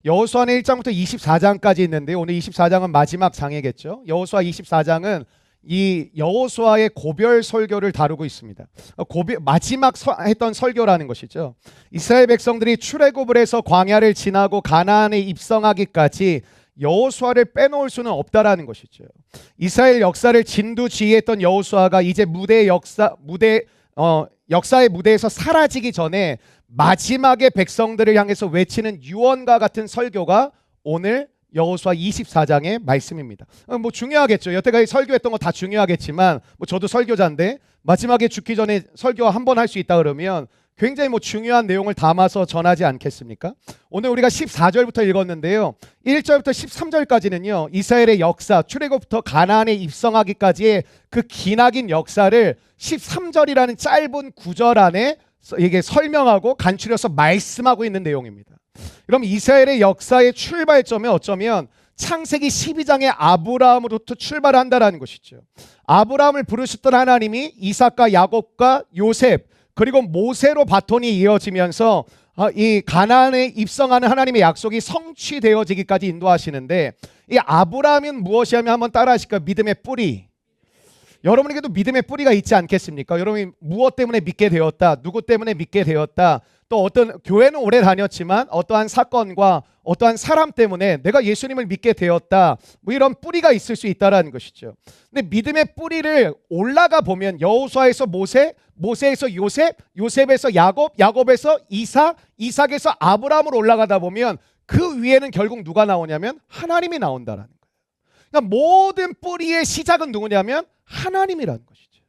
여호수아는 1장부터 24장까지 있는데 오늘 24장은 마지막 장이겠죠. 여호수아 24장은 이 여호수아의 고별 설교를 다루고 있습니다. 마지막 했던 설교라는 것이죠. 이스라엘 백성들이 출애굽을 해서 광야를 지나고 가나안에 입성하기까지 여호수아를 빼놓을 수는 없다라는 것이죠. 이스라엘 역사를 진두지휘했던 여호수아가 이제 역사의 무대에서 사라지기 전에 마지막에 백성들을 향해서 외치는 유언과 같은 설교가 오늘 여호수아 24장의 말씀입니다. 뭐 중요하겠죠. 여태까지 설교했던 거 다 중요하겠지만 뭐 저도 설교자인데 마지막에 죽기 전에 설교 한 번 할 수 있다 그러면 굉장히 뭐 중요한 내용을 담아서 전하지 않겠습니까? 오늘 우리가 14절부터 읽었는데요. 1절부터 13절까지는요. 이스라엘의 역사, 출애굽부터 가나안에 입성하기까지의 그 기나긴 역사를 13절이라는 짧은 구절 안에 이게 설명하고 간추려서 말씀하고 있는 내용입니다. 그럼 이스라엘의 역사의 출발점에 어쩌면 창세기 12장의 아브라함으로부터 출발한다라는 것이죠. 아브라함을 부르셨던 하나님이 이삭과 야곱과 요셉 그리고 모세로 바톤이 이어지면서 이 가나안에 입성하는 하나님의 약속이 성취되어지기까지 인도하시는데 이 아브라함은 무엇이 하면 한번 따라하실까요? 믿음의 뿌리. 여러분에게도 믿음의 뿌리가 있지 않겠습니까? 여러분이 무엇 때문에 믿게 되었다, 누구 때문에 믿게 되었다, 또 어떤 교회는 오래 다녔지만 어떠한 사건과 어떠한 사람 때문에 내가 예수님을 믿게 되었다, 뭐 이런 뿌리가 있을 수 있다라는 것이죠. 근데 믿음의 뿌리를 올라가 보면 여호수아에서 모세, 모세에서 요셉, 요셉에서 야곱, 야곱에서 이삭, 이삭에서 아브라함으로 올라가다 보면 그 위에는 결국 누가 나오냐면 하나님이 나온다라는 거예요. 그러니까 모든 뿌리의 시작은 누구냐면 하나님이라는 것이죠.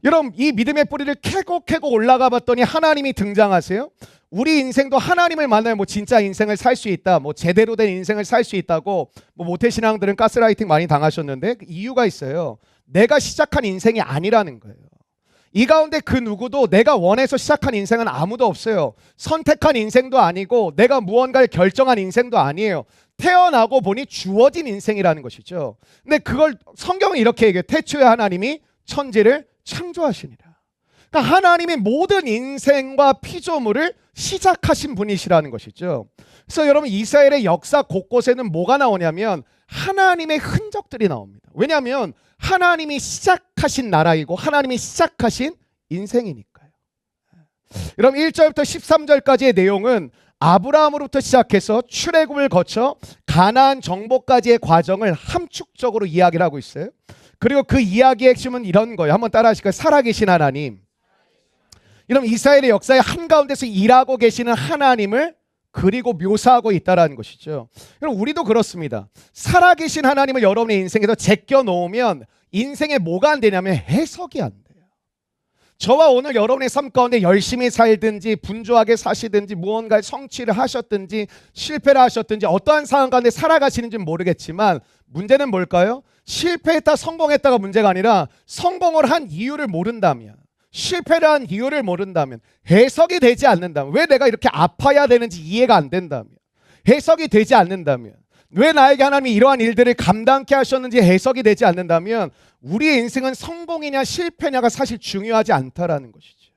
여러분, 이 믿음의 뿌리를 캐고 올라가 봤더니 하나님이 등장하세요. 우리 인생도 하나님을 만나면 뭐 진짜 인생을 살 수 있다, 뭐 제대로 된 인생을 살 수 있다고 뭐 모태신앙들은 가스라이팅 많이 당하셨는데 이유가 있어요. 내가 시작한 인생이 아니라는 거예요. 이 가운데 그 누구도 내가 원해서 시작한 인생은 아무도 없어요. 선택한 인생도 아니고 내가 무언가를 결정한 인생도 아니에요. 태어나고 보니 주어진 인생이라는 것이죠. 근데 그걸 성경은 이렇게 얘기해요. 태초에 하나님이 천지를 창조하시니라. 그러니까 하나님이 모든 인생과 피조물을 시작하신 분이시라는 것이죠. 그래서 여러분 이스라엘의 역사 곳곳에는 뭐가 나오냐면 하나님의 흔적들이 나옵니다. 왜냐하면 하나님이 시작하신 나라이고 하나님이 시작하신 인생이니까요. 여러분 1절부터 13절까지의 내용은 아브라함으로부터 시작해서 출애굽을 거쳐 가나안 정복까지의 과정을 함축적으로 이야기를 하고 있어요. 그리고 그 이야기의 핵심은 이런 거예요. 한번 따라 하실까요? 살아계신 하나님. 이런 이스라엘의 역사의 한가운데서 일하고 계시는 하나님을 그리고 묘사하고 있다는 것이죠. 그럼 우리도 그렇습니다. 살아계신 하나님을 여러분의 인생에서 제껴 놓으면 인생에 뭐가 안 되냐면 해석이 안 돼요. 저와 오늘 여러분의 삶 가운데 열심히 살든지 분주하게 사시든지 무언가를 성취를 하셨든지 실패를 하셨든지 어떠한 상황 가운데 살아가시는지는 모르겠지만 문제는 뭘까요? 실패했다 성공했다가 문제가 아니라 성공을 한 이유를 모른다면, 실패를 한 이유를 모른다면, 해석이 되지 않는다면, 왜 내가 이렇게 아파야 되는지 이해가 안 된다면, 해석이 되지 않는다면, 왜 나에게 하나님이 이러한 일들을 감당케 하셨는지 해석이 되지 않는다면 우리의 인생은 성공이냐 실패냐가 사실 중요하지 않다라는 것이죠.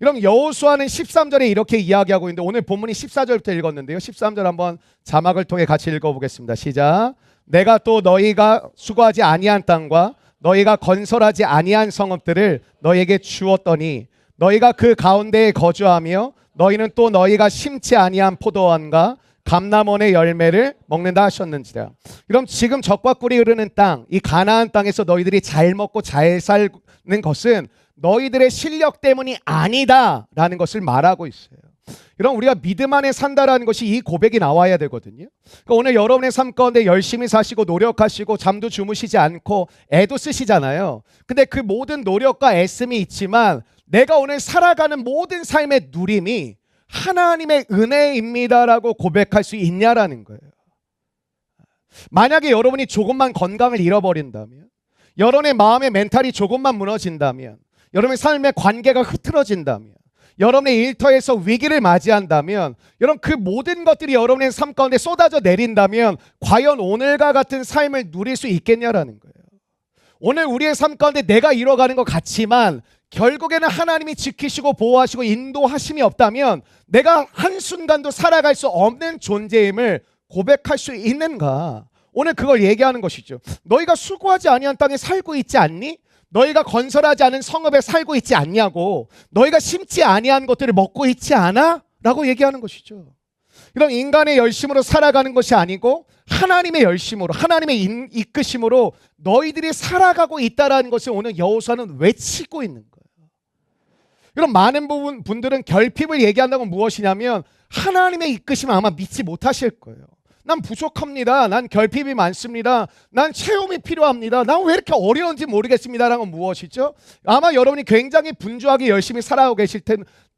여러분 여호수아는 13절에 이렇게 이야기하고 있는데 오늘 본문이 14절부터 읽었는데요. 13절 한번 자막을 통해 같이 읽어보겠습니다. 시작. 내가 또 너희가 수고하지 아니한 땅과 너희가 건설하지 아니한 성읍들을 너희에게 주었더니 너희가 그 가운데에 거주하며 너희는 또 너희가 심지 아니한 포도원과 감람원의 열매를 먹는다 하셨는지라. 그럼 지금 적과 꿀이 흐르는 땅, 이 가나안 땅에서 너희들이 잘 먹고 잘 사는 것은 너희들의 실력 때문이 아니다라는 것을 말하고 있어요. 그럼 우리가 믿음 안에 산다라는 것이 이 고백이 나와야 되거든요. 그러니까 오늘 여러분의 삶 가운데 열심히 사시고 노력하시고 잠도 주무시지 않고 애도 쓰시잖아요. 근데 그 모든 노력과 애씀이 있지만 내가 오늘 살아가는 모든 삶의 누림이 하나님의 은혜입니다라고 고백할 수 있냐라는 거예요. 만약에 여러분이 조금만 건강을 잃어버린다면, 여러분의 마음의 멘탈이 조금만 무너진다면, 여러분의 삶의 관계가 흐트러진다면, 여러분의 일터에서 위기를 맞이한다면, 여러분 그 모든 것들이 여러분의 삶 가운데 쏟아져 내린다면 과연 오늘과 같은 삶을 누릴 수 있겠냐라는 거예요. 오늘 우리의 삶 가운데 내가 이뤄가는 것 같지만 결국에는 하나님이 지키시고 보호하시고 인도하심이 없다면 내가 한순간도 살아갈 수 없는 존재임을 고백할 수 있는가? 오늘 그걸 얘기하는 것이죠. 너희가 수고하지 아니한 땅에 살고 있지 않니? 너희가 건설하지 않은 성읍에 살고 있지 않냐고. 너희가 심지 아니한 것들을 먹고 있지 않아? 라고 얘기하는 것이죠. 이런 인간의 열심으로 살아가는 것이 아니고 하나님의 열심으로, 하나님의 이끄심으로 너희들이 살아가고 있다는 것을 오늘 여호수아는 외치고 있는 거예요. 이런 많은 분들은 결핍을 얘기한다고 무엇이냐면 하나님의 이끄심을 아마 믿지 못하실 거예요. 난 부족합니다. 난 결핍이 많습니다. 난 체험이 필요합니다. 난 왜 이렇게 어려운지 모르겠습니다라는 건 무엇이죠? 아마 여러분이 굉장히 분주하게 열심히 살아오고 계실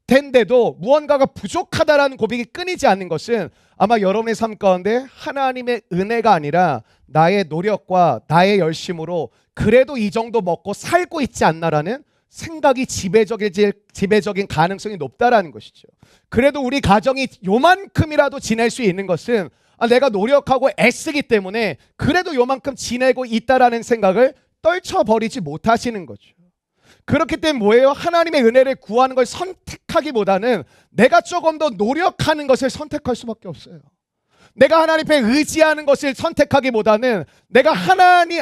텐데도 무언가가 부족하다라는 고백이 끊이지 않는 것은 아마 여러분의 삶 가운데 하나님의 은혜가 아니라 나의 노력과 나의 열심으로 그래도 이 정도 먹고 살고 있지 않나라는 생각이 지배적인 가능성이 높다라는 것이죠. 그래도 우리 가정이 요만큼이라도 지낼 수 있는 것은 내가 노력하고 애쓰기 때문에 그래도 요만큼 지내고 있다라는 생각을 떨쳐버리지 못하시는 거죠. 그렇기 때문에 뭐예요? 하나님의 은혜를 구하는 걸 선택하기보다는 내가 조금 더 노력하는 것을 선택할 수밖에 없어요. 내가 하나님 앞에 의지하는 것을 선택하기보다는 내가 하나님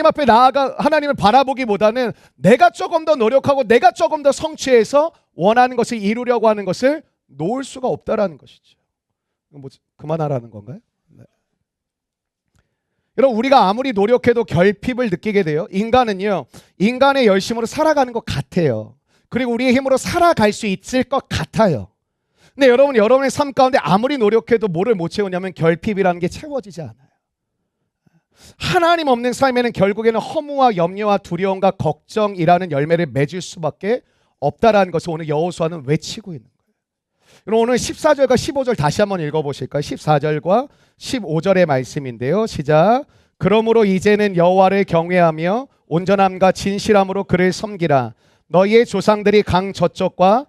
앞에 나아가 하나님을 바라보기보다는 내가 조금 더 노력하고 내가 조금 더 성취해서 원하는 것을 이루려고 하는 것을 놓을 수가 없다라는 것이죠. 뭐 그만하라는 건가요? 네. 여러분, 우리가 아무리 노력해도 결핍을 느끼게 돼요. 인간은요, 인간의 열심으로 살아가는 것 같아요. 그리고 우리의 힘으로 살아갈 수 있을 것 같아요. 근데 여러분의 삶 가운데 아무리 노력해도 뭐를 못 채우냐면 결핍이라는 게 채워지지 않아요. 하나님 없는 삶에는 결국에는 허무와 염려와 두려움과 걱정이라는 열매를 맺을 수밖에 없다라는 것을 오늘 여호수아는 외치고 있는 거예요. 여러분, 오늘 14절과 15절 다시 한번 읽어보실까요? 14절과 15절의 말씀인데요. 시작. 그러므로 이제는 여호와를 경외하며 온전함과 진실함으로 그를 섬기라. 너희의 조상들이 강 저쪽과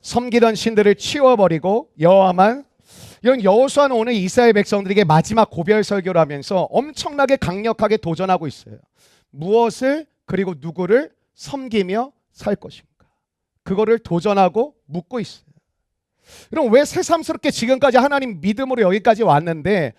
섬기던 신들을 치워버리고 여호와만. 이런 여호수아는 오늘 이스라엘 백성들에게 마지막 고별 설교를 하면서 엄청나게 강력하게 도전하고 있어요. 무엇을 그리고 누구를 섬기며 살 것인가? 그거를 도전하고 묻고 있어요. 여러분, 왜 새삼스럽게 지금까지 하나님 믿음으로 여기까지 왔는데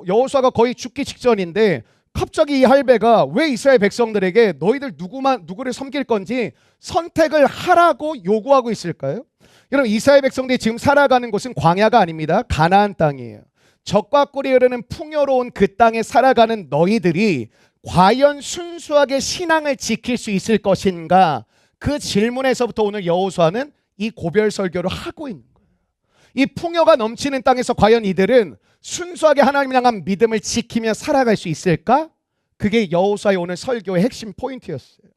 여호수아가 거의 죽기 직전인데 갑자기 이 할배가 왜 이스라엘 백성들에게 너희들 누구를 섬길 건지 선택을 하라고 요구하고 있을까요? 여러분, 이스라엘 백성들이 지금 살아가는 곳은 광야가 아닙니다. 가나안 땅이에요. 젖과 꿀이 흐르는 풍요로운 그 땅에 살아가는 너희들이 과연 순수하게 신앙을 지킬 수 있을 것인가? 그 질문에서부터 오늘 여호수아는 이 고별 설교를 하고 있는 거예요. 이 풍요가 넘치는 땅에서 과연 이들은 순수하게 하나님을 향한 믿음을 지키며 살아갈 수 있을까? 그게 여호수아의 오늘 설교의 핵심 포인트였어요.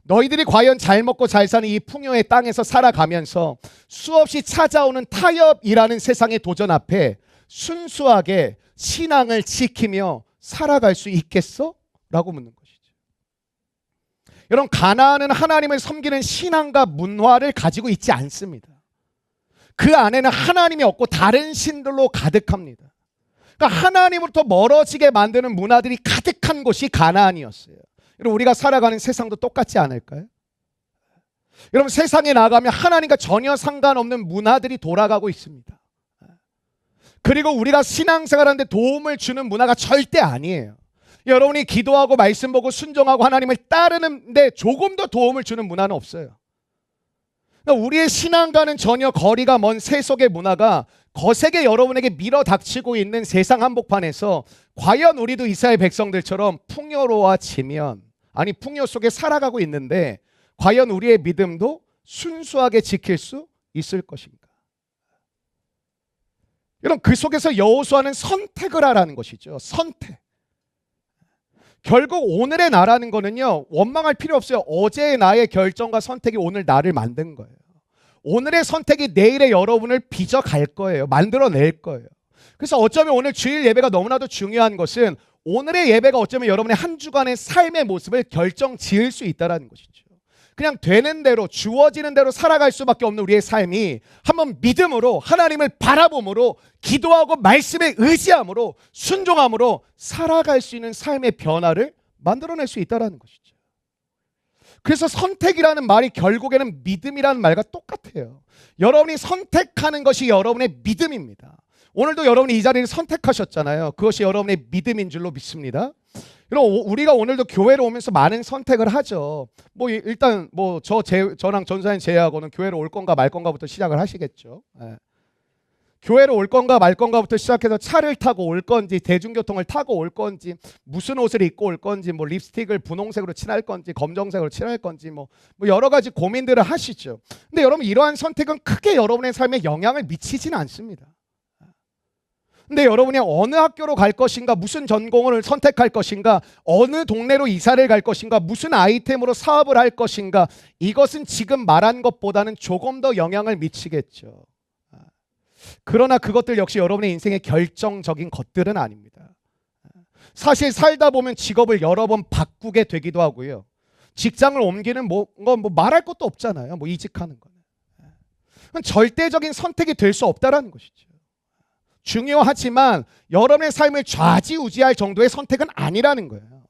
너희들이 과연 잘 먹고 잘 사는 이 풍요의 땅에서 살아가면서 수없이 찾아오는 타협이라는 세상의 도전 앞에 순수하게 신앙을 지키며 살아갈 수 있겠어? 라고 묻는 것이죠. 여러분, 가나안은 하나님을 섬기는 신앙과 문화를 가지고 있지 않습니다. 그 안에는 하나님이 없고 다른 신들로 가득합니다. 그러니까 하나님으로부터 멀어지게 만드는 문화들이 가득한 곳이 가나안이었어요. 여러분, 우리가 살아가는 세상도 똑같지 않을까요? 여러분, 세상에 나가면 하나님과 전혀 상관없는 문화들이 돌아가고 있습니다. 그리고 우리가 신앙생활하는데 도움을 주는 문화가 절대 아니에요. 여러분이 기도하고 말씀 보고 순종하고 하나님을 따르는데 조금 더 도움을 주는 문화는 없어요. 그러니까 우리의 신앙과는 전혀 거리가 먼 세속의 문화가 거세게 여러분에게 밀어닥치고 있는 세상 한복판에서 과연 우리도 이스라엘 백성들처럼 풍요로워지면, 아니 풍요 속에 살아가고 있는데 과연 우리의 믿음도 순수하게 지킬 수 있을 것인가? 여러분, 그 속에서 여호수아는 선택을 하라는 것이죠. 선택. 결국 오늘의 나라는 거는요, 원망할 필요 없어요. 어제의 나의 결정과 선택이 오늘 나를 만든 거예요. 오늘의 선택이 내일의 여러분을 빚어갈 거예요. 만들어낼 거예요. 그래서 어쩌면 오늘 주일 예배가 너무나도 중요한 것은 오늘의 예배가 어쩌면 여러분의 한 주간의 삶의 모습을 결정 지을 수 있다는 것이죠. 그냥 되는 대로 주어지는 대로 살아갈 수밖에 없는 우리의 삶이 한번 믿음으로 하나님을 바라봄으로 기도하고 말씀에 의지함으로 순종함으로 살아갈 수 있는 삶의 변화를 만들어낼 수 있다는 것이죠. 그래서 선택이라는 말이 결국에는 믿음이라는 말과 똑같아요. 여러분이 선택하는 것이 여러분의 믿음입니다. 오늘도 여러분이 이 자리를 선택하셨잖아요. 그것이 여러분의 믿음인 줄로 믿습니다. 여러분, 우리가 오늘도 교회로 오면서 많은 선택을 하죠. 뭐 일단 뭐 저랑 전사님 제외하고는 교회로 올 건가 말 건가부터 시작을 하시겠죠. 예. 교회로 올 건가 말 건가부터 시작해서 차를 타고 올 건지 대중교통을 타고 올 건지 무슨 옷을 입고 올 건지 뭐 립스틱을 분홍색으로 칠할 건지 검정색으로 칠할 건지 뭐 여러 가지 고민들을 하시죠. 근데 여러분, 이러한 선택은 크게 여러분의 삶에 영향을 미치지는 않습니다. 근데 여러분이 어느 학교로 갈 것인가, 무슨 전공을 선택할 것인가, 어느 동네로 이사를 갈 것인가, 무슨 아이템으로 사업을 할 것인가, 이것은 지금 말한 것보다는 조금 더 영향을 미치겠죠. 그러나 그것들 역시 여러분의 인생의 결정적인 것들은 아닙니다. 사실 살다 보면 직업을 여러 번 바꾸게 되기도 하고요. 직장을 옮기는 건 말할 것도 없잖아요. 뭐 이직하는 거는. 절대적인 선택이 될 수 없다라는 것이죠. 중요하지만 여러분의 삶을 좌지우지할 정도의 선택은 아니라는 거예요.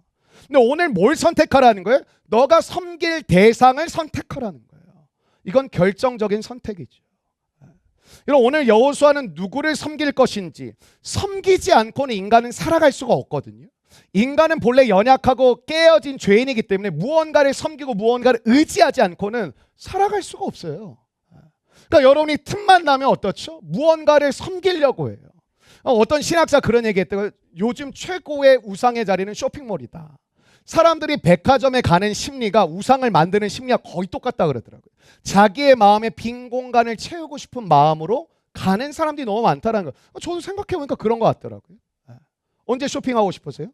근데 오늘 뭘 선택하라는 거예요? 너가 섬길 대상을 선택하라는 거예요. 이건 결정적인 선택이죠. 여러분, 오늘 여호수아는 누구를 섬길 것인지, 섬기지 않고는 인간은 살아갈 수가 없거든요. 인간은 본래 연약하고 깨어진 죄인이기 때문에 무언가를 섬기고 무언가를 의지하지 않고는 살아갈 수가 없어요. 그러니까 여러분이 틈만 나면 어떻죠? 무언가를 섬기려고 해요. 어떤 신학자 그런 얘기했대요. 요즘 최고의 우상의 자리는 쇼핑몰이다. 사람들이 백화점에 가는 심리가 우상을 만드는 심리와 거의 똑같다 그러더라고요. 자기의 마음에 빈 공간을 채우고 싶은 마음으로 가는 사람들이 너무 많다는 거. 저도 생각해보니까 그런 것 같더라고요. 언제 쇼핑하고 싶으세요?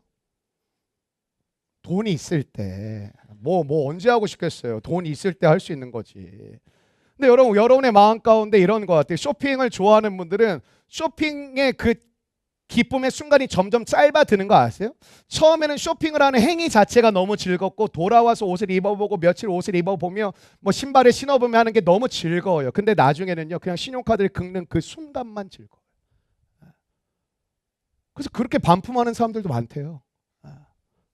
돈이 있을 때. 뭐 언제 하고 싶겠어요. 돈이 있을 때 할 수 있는 거지. 근데 여러분의 마음 가운데 이런 것 같아요. 쇼핑을 좋아하는 분들은 쇼핑의 그 기쁨의 순간이 점점 짧아드는 거 아세요? 처음에는 쇼핑을 하는 행위 자체가 너무 즐겁고 돌아와서 옷을 입어보고 며칠 옷을 입어보며 뭐 신발을 신어보며 하는 게 너무 즐거워요. 근데 나중에는요, 그냥 신용카드를 긁는 그 순간만 즐거워요. 그래서 그렇게 반품하는 사람들도 많대요.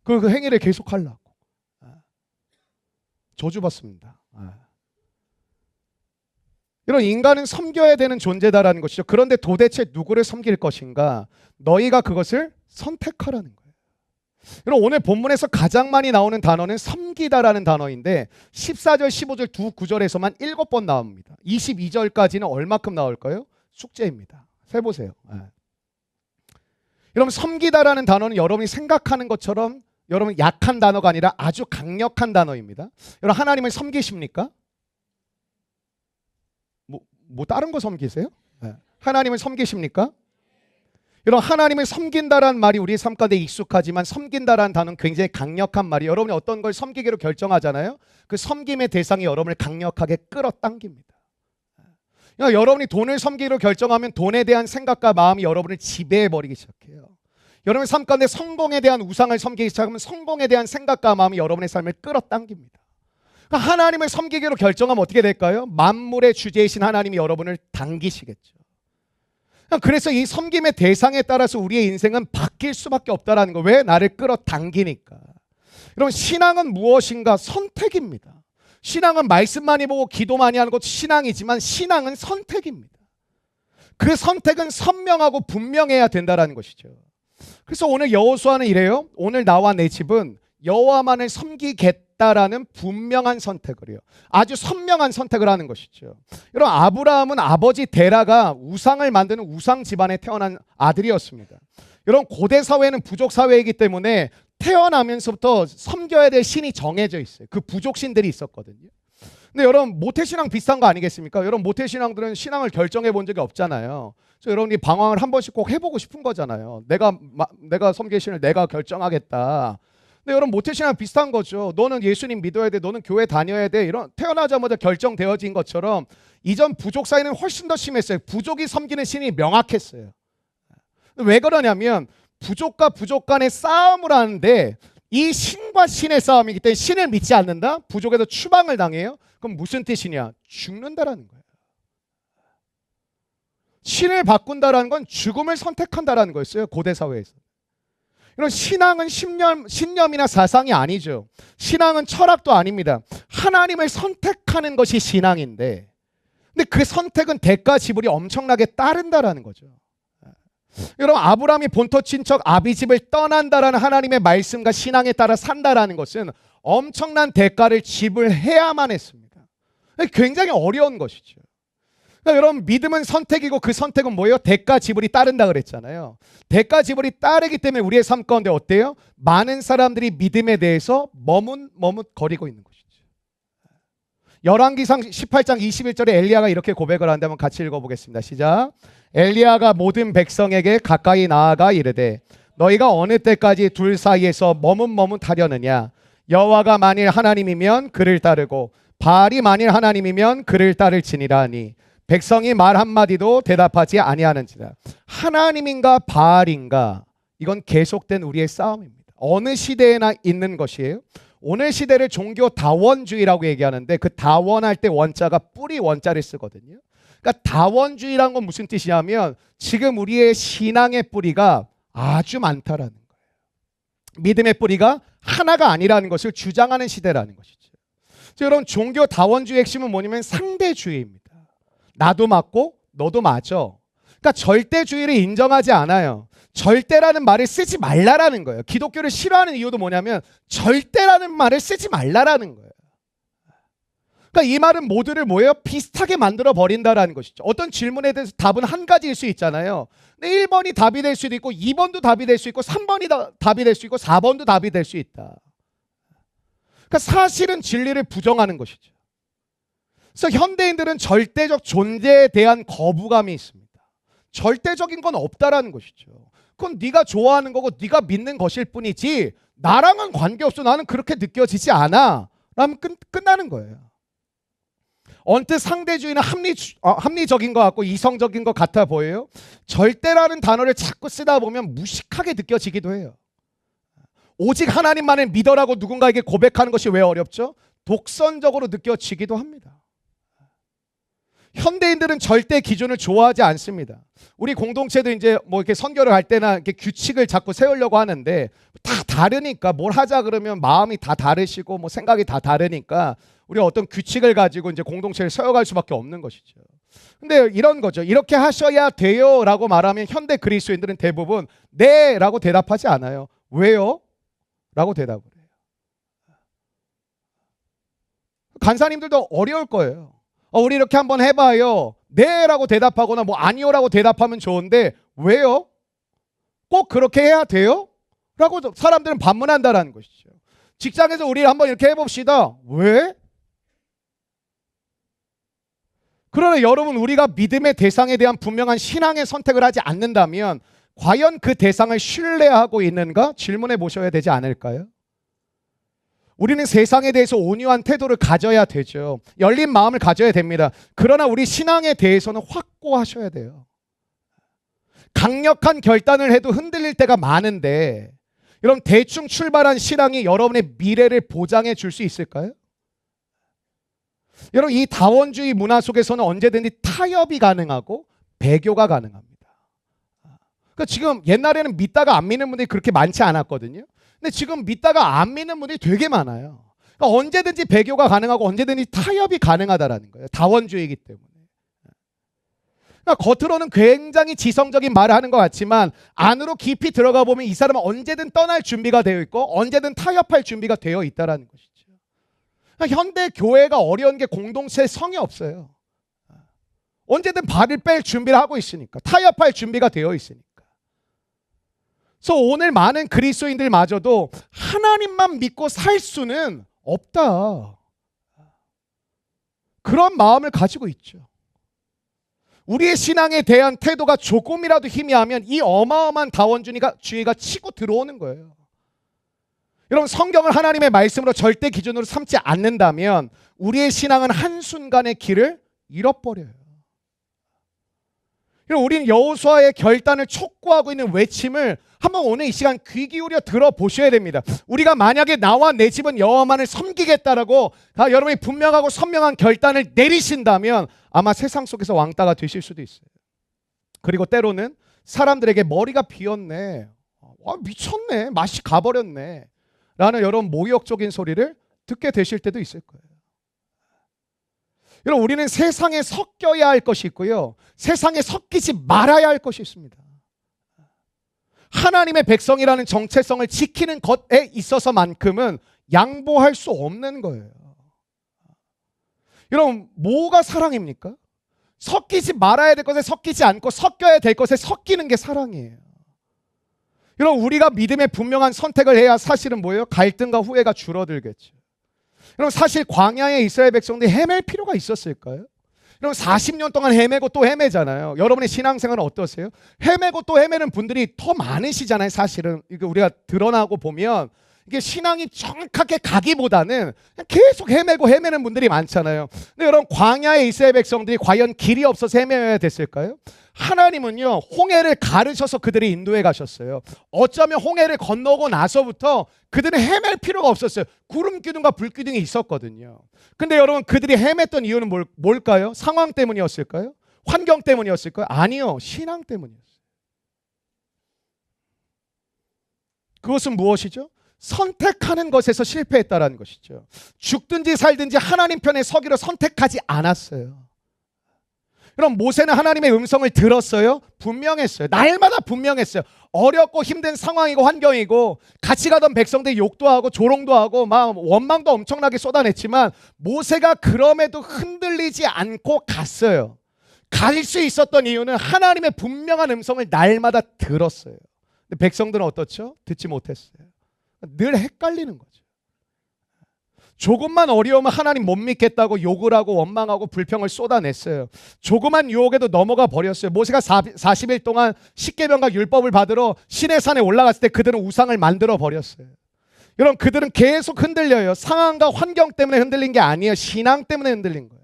그 행위를 계속하려고. 저주받습니다. 이런 인간은 섬겨야 되는 존재다라는 것이죠. 그런데 도대체 누구를 섬길 것인가? 너희가 그것을 선택하라는 거예요. 여러분, 오늘 본문에서 가장 많이 나오는 단어는 섬기다라는 단어인데 14절, 15절 두 구절에서만 7번 나옵니다. 22절까지는 얼마큼 나올까요? 숙제입니다. 세보세요. 여러분, 섬기다라는 단어는 여러분이 생각하는 것처럼 여러분 약한 단어가 아니라 아주 강력한 단어입니다. 여러분, 하나님을 섬기십니까? 뭐 다른 거 섬기세요? 하나님을 섬기십니까? 여러분, 하나님을 섬긴다라는 말이 우리 삶 가운데 익숙하지만 섬긴다라는 단어는 굉장히 강력한 말이, 여러분이 어떤 걸 섬기기로 결정하잖아요. 그 섬김의 대상이 여러분을 강력하게 끌어당깁니다. 그러니까 여러분이 돈을 섬기기로 결정하면 돈에 대한 생각과 마음이 여러분을 지배해버리기 시작해요. 여러분의 삶 가운데 성공에 대한 우상을 섬기기 시작하면 성공에 대한 생각과 마음이 여러분의 삶을 끌어당깁니다. 하나님을 섬기기로 결정하면 어떻게 될까요? 만물의 주제이신 하나님이 여러분을 당기시겠죠. 그래서 이 섬김의 대상에 따라서 우리의 인생은 바뀔 수밖에 없다는 거. 왜? 나를 끌어당기니까. 여러분, 신앙은 무엇인가? 선택입니다. 신앙은 말씀 많이 보고 기도 많이 하는 것도 신앙이지만 신앙은 선택입니다. 그 선택은 선명하고 분명해야 된다는 것이죠. 그래서 오늘 여호수아는 이래요. 오늘 나와 내 집은 여호와만을 섬기겠다라는 분명한 선택을 해요. 아주 선명한 선택을 하는 것이죠. 여러분, 아브라함은 아버지 데라가 우상을 만드는 우상 집안에 태어난 아들이었습니다. 여러분, 고대 사회는 부족 사회이기 때문에 태어나면서부터 섬겨야 될 신이 정해져 있어요. 그 부족 신들이 있었거든요. 근데 여러분, 모태신앙 비슷한 거 아니겠습니까? 여러분, 모태신앙들은 신앙을 결정해 본 적이 없잖아요. 그래서 여러분이 방황을 한 번씩 꼭 해보고 싶은 거잖아요. 내가 섬길 신을 내가 결정하겠다. 근데 여러분, 모태신앙 비슷한 거죠. 너는 예수님 믿어야 돼. 너는 교회 다녀야 돼. 이런 태어나자마자 결정되어진 것처럼 이전 부족 사회는 훨씬 더 심했어요. 부족이 섬기는 신이 명확했어요. 왜 그러냐면 부족과 부족 간의 싸움을 하는데 이 신과 신의 싸움이기 때문에 신을 믿지 않는다? 부족에서 추방을 당해요? 그럼 무슨 뜻이냐? 죽는다라는 거예요. 신을 바꾼다라는 건 죽음을 선택한다라는 거였어요. 고대 사회에서. 여러분, 신앙은 신념이나 사상이 아니죠. 신앙은 철학도 아닙니다. 하나님을 선택하는 것이 신앙인데, 근데 그 선택은 대가 지불이 엄청나게 따른다라는 거죠. 여러분, 아브라함이 본토 친척 아비집을 떠난다라는 하나님의 말씀과 신앙에 따라 산다라는 것은 엄청난 대가를 지불해야만 했습니다. 굉장히 어려운 것이죠. 그러니까 여러분, 믿음은 선택이고 그 선택은 뭐예요? 대가 지불이 따른다 그랬잖아요. 대가 지불이 따르기 때문에 우리의 삶 가운데 어때요? 많은 사람들이 믿음에 대해서 머뭇거리고 있는 것이죠. 열왕기상 18장 21절에 엘리야가 이렇게 고백을 하는데 한번 같이 읽어보겠습니다. 시작. 엘리야가 모든 백성에게 가까이 나아가 이르되 너희가 어느 때까지 둘 사이에서 머뭇하려느냐? 여호와가 만일 하나님이면 그를 따르고 바알이 만일 하나님이면 그를 따를지니라 하니 백성이 말 한마디도 대답하지 아니하는지라. 하나님인가 바알인가, 이건 계속된 우리의 싸움입니다. 어느 시대에나 있는 것이에요. 오늘 시대를 종교 다원주의라고 얘기하는데 그 다원할 때 원자가 뿌리 원자를 쓰거든요. 그러니까 다원주의란 건 무슨 뜻이냐면 지금 우리의 신앙의 뿌리가 아주 많다라는 거예요. 믿음의 뿌리가 하나가 아니라는 것을 주장하는 시대라는 것이죠. 여러분, 종교 다원주의의 핵심은 뭐냐면 상대주의입니다. 나도 맞고 너도 맞아. 그러니까 절대주의를 인정하지 않아요. 절대라는 말을 쓰지 말라라는 거예요. 기독교를 싫어하는 이유도 뭐냐면 절대라는 말을 쓰지 말라라는 거예요. 그러니까 이 말은 모두를 뭐예요? 비슷하게 만들어 버린다라는 것이죠. 어떤 질문에 대해서 답은 한 가지일 수 있잖아요. 근데 1번이 답이 될 수도 있고 2번도 답이 될 수 있고 3번이 답이 될 수 있고 4번도 답이 될 수 있다. 그러니까 사실은 진리를 부정하는 것이죠. 그래서 현대인들은 절대적 존재에 대한 거부감이 있습니다. 절대적인 건 없다라는 것이죠. 그건 네가 좋아하는 거고 네가 믿는 것일 뿐이지 나랑은 관계없어. 나는 그렇게 느껴지지 않아. 라면 끝나는 거예요. 언뜻 상대주의는 합리적인 것 같고 이성적인 것 같아 보여요. 절대라는 단어를 자꾸 쓰다 보면 무식하게 느껴지기도 해요. 오직 하나님만을 믿어라고 누군가에게 고백하는 것이 왜 어렵죠? 독선적으로 느껴지기도 합니다. 현대인들은 절대 기준을 좋아하지 않습니다. 우리 공동체도 이제 뭐 이렇게 선교를 할 때나 이렇게 규칙을 자꾸 세우려고 하는데 다 다르니까 뭘 하자 그러면 마음이 다 다르시고 뭐 생각이 다 다르니까 우리가 어떤 규칙을 가지고 이제 공동체를 세워갈 수밖에 없는 것이죠. 근데 이런 거죠. 이렇게 하셔야 돼요라고 말하면 현대 그리스도인들은 대부분 네라고 대답하지 않아요. 왜요? 라고 대답을 해요. 간사님들도 어려울 거예요. 우리 이렇게 한번 해봐요. 네 라고 대답하거나 뭐 아니요라고 대답하면 좋은데 왜요? 꼭 그렇게 해야 돼요? 라고 사람들은 반문한다라는 것이죠. 직장에서 우리 한번 이렇게 해봅시다. 왜? 그러나 여러분, 우리가 믿음의 대상에 대한 분명한 신앙의 선택을 하지 않는다면 과연 그 대상을 신뢰하고 있는가 질문해 보셔야 되지 않을까요? 우리는 세상에 대해서 온유한 태도를 가져야 되죠. 열린 마음을 가져야 됩니다. 그러나 우리 신앙에 대해서는 확고하셔야 돼요. 강력한 결단을 해도 흔들릴 때가 많은데 여러분, 대충 출발한 신앙이 여러분의 미래를 보장해 줄 수 있을까요? 여러분, 이 다원주의 문화 속에서는 언제든지 타협이 가능하고 배교가 가능합니다. 그러니까 지금 옛날에는 믿다가 안 믿는 분들이 그렇게 많지 않았거든요. 근데 지금 믿다가 안 믿는 분들이 되게 많아요. 그러니까 언제든지 배교가 가능하고 언제든지 타협이 가능하다라는 거예요. 다원주의이기 때문에. 그러니까 겉으로는 굉장히 지성적인 말을 하는 것 같지만 안으로 깊이 들어가 보면 이 사람은 언제든 떠날 준비가 되어 있고 언제든 타협할 준비가 되어 있다라는 것이죠. 그러니까 현대 교회가 어려운 게 공동체 성이 없어요. 언제든 발을 뺄 준비를 하고 있으니까, 타협할 준비가 되어 있으니까. 그래서 오늘 많은 그리스도인들마저도 하나님만 믿고 살 수는 없다. 그런 마음을 가지고 있죠. 우리의 신앙에 대한 태도가 조금이라도 희미하면 이 어마어마한 다원주의가 치고 들어오는 거예요. 여러분, 성경을 하나님의 말씀으로 절대 기준으로 삼지 않는다면 우리의 신앙은 한순간의 길을 잃어버려요. 우리는 여호수아의 결단을 촉구하고 있는 외침을 한번 오늘 이 시간 귀 기울여 들어보셔야 됩니다. 우리가 만약에 나와 내 집은 여호와만을 섬기겠다라고 여러분이 분명하고 선명한 결단을 내리신다면 아마 세상 속에서 왕따가 되실 수도 있어요. 그리고 때로는 사람들에게 머리가 비었네, 와, 미쳤네. 맛이 가버렸네. 라는 여러분 모욕적인 소리를 듣게 되실 때도 있을 거예요. 여러분, 우리는 세상에 섞여야 할 것이 있고요. 세상에 섞이지 말아야 할 것이 있습니다. 하나님의 백성이라는 정체성을 지키는 것에 있어서만큼은 양보할 수 없는 거예요. 여러분, 뭐가 사랑입니까? 섞이지 말아야 될 것에 섞이지 않고 섞여야 될 것에 섞이는 게 사랑이에요. 여러분, 우리가 믿음의 분명한 선택을 해야 사실은 뭐예요? 갈등과 후회가 줄어들겠죠. 여러분, 사실 광야에 이스라엘 백성들이 헤맬 필요가 있었을까요? 여러분, 40년 동안 헤매고 또 헤매잖아요. 여러분의 신앙생활은 어떠세요? 헤매고 또 헤매는 분들이 더 많으시잖아요. 사실은 이거 우리가 드러나고 보면 이게 신앙이 정확하게 가기보다는 계속 헤매고 헤매는 분들이 많잖아요. 근데 여러분, 광야의 이스라엘 백성들이 과연 길이 없어서 헤매야 됐을까요? 하나님은요, 홍해를 가르셔서 그들이 인도해 가셨어요. 어쩌면 홍해를 건너고 나서부터 그들은 헤맬 필요가 없었어요. 구름 기둥과 불 기둥이 있었거든요. 근데 여러분, 그들이 헤맸던 이유는 뭘까요? 상황 때문이었을까요? 환경 때문이었을까요? 아니요, 신앙 때문이었어요. 그것은 무엇이죠? 선택하는 것에서 실패했다라는 것이죠. 죽든지 살든지 하나님 편에 서기로 선택하지 않았어요. 그럼 모세는 하나님의 음성을 들었어요? 분명했어요. 날마다 분명했어요. 어렵고 힘든 상황이고 환경이고 같이 가던 백성들이 욕도 하고 조롱도 하고 막 원망도 엄청나게 쏟아냈지만 모세가 그럼에도 흔들리지 않고 갔어요. 갈 수 있었던 이유는 하나님의 분명한 음성을 날마다 들었어요. 근데 백성들은 어떻죠? 듣지 못했어요. 늘 헷갈리는 거죠. 조금만 어려우면 하나님 못 믿겠다고 욕을 하고 원망하고 불평을 쏟아냈어요. 조그만 유혹에도 넘어가 버렸어요. 모세가 40일 동안 십계명과 율법을 받으러 시내산에 올라갔을 때 그들은 우상을 만들어 버렸어요. 여러분, 그들은 계속 흔들려요. 상황과 환경 때문에 흔들린 게 아니에요. 신앙 때문에 흔들린 거예요.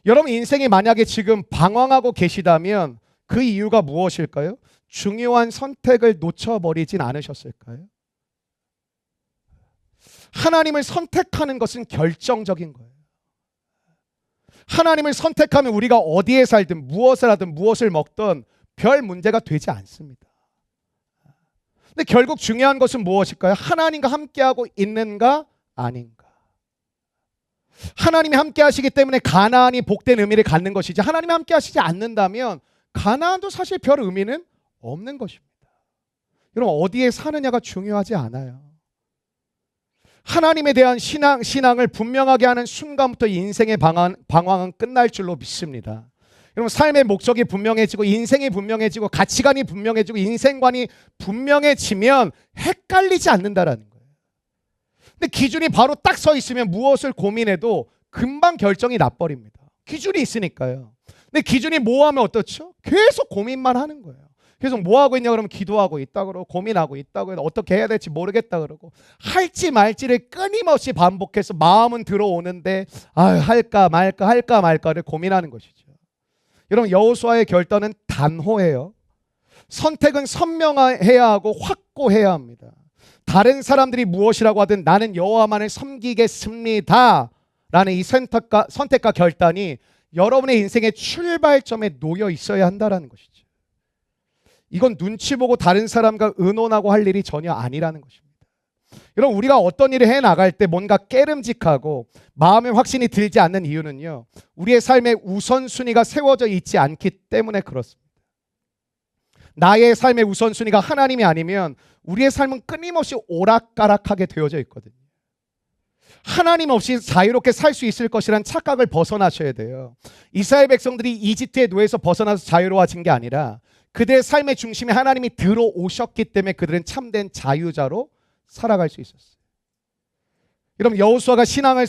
여러분, 인생이 만약에 지금 방황하고 계시다면 그 이유가 무엇일까요? 중요한 선택을 놓쳐버리진 않으셨을까요? 하나님을 선택하는 것은 결정적인 거예요. 하나님을 선택하면 우리가 어디에 살든 무엇을 하든 무엇을 먹든 별 문제가 되지 않습니다. 근데 결국 중요한 것은 무엇일까요? 하나님과 함께하고 있는가 아닌가. 하나님이 함께 하시기 때문에 가나안이 복된 의미를 갖는 것이지, 하나님이 함께 하시지 않는다면 가나안도 사실 별 의미는 없는 것입니다. 여러분, 어디에 사느냐가 중요하지 않아요. 하나님에 대한 신앙을 분명하게 하는 순간부터 인생의 방황은 끝날 줄로 믿습니다. 여러분, 삶의 목적이 분명해지고 인생이 분명해지고 가치관이 분명해지고 인생관이 분명해지면 헷갈리지 않는다라는 거예요. 근데 기준이 바로 딱 서 있으면 무엇을 고민해도 금방 결정이 나버립니다. 기준이 있으니까요. 근데 기준이 모호하면 어떻죠? 계속 고민만 하는 거예요. 계속 뭐 하고 있냐 그러면 기도하고 있다 그러고 고민하고 있다 그러고 어떻게 해야 될지 모르겠다 그러고 할지 말지를 끊임없이 반복해서 마음은 들어오는데 할까 말까를 고민하는 것이죠. 여러분, 여호수아의 결단은 단호해요. 선택은 선명해야 하고 확고해야 합니다. 다른 사람들이 무엇이라고 하든 나는 여호와만을 섬기겠습니다 라는 이 선택과 결단이 여러분의 인생의 출발점에 놓여 있어야 한다는 것이죠. 이건 눈치 보고 다른 사람과 의논하고 할 일이 전혀 아니라는 것입니다. 여러분, 우리가 어떤 일을 해나갈 때 뭔가 깨름직하고 마음에 확신이 들지 않는 이유는요, 우리의 삶의 우선순위가 세워져 있지 않기 때문에 그렇습니다. 나의 삶의 우선순위가 하나님이 아니면 우리의 삶은 끊임없이 오락가락하게 되어져 있거든요. 하나님 없이 자유롭게 살 수 있을 것이란 착각을 벗어나셔야 돼요. 이스라엘 백성들이 이집트의 노예에서 벗어나서 자유로워진 게 아니라 그들의 삶의 중심에 하나님이 들어오셨기 때문에 그들은 참된 자유자로 살아갈 수 있었어요. 여러분, 여호수아가 신앙의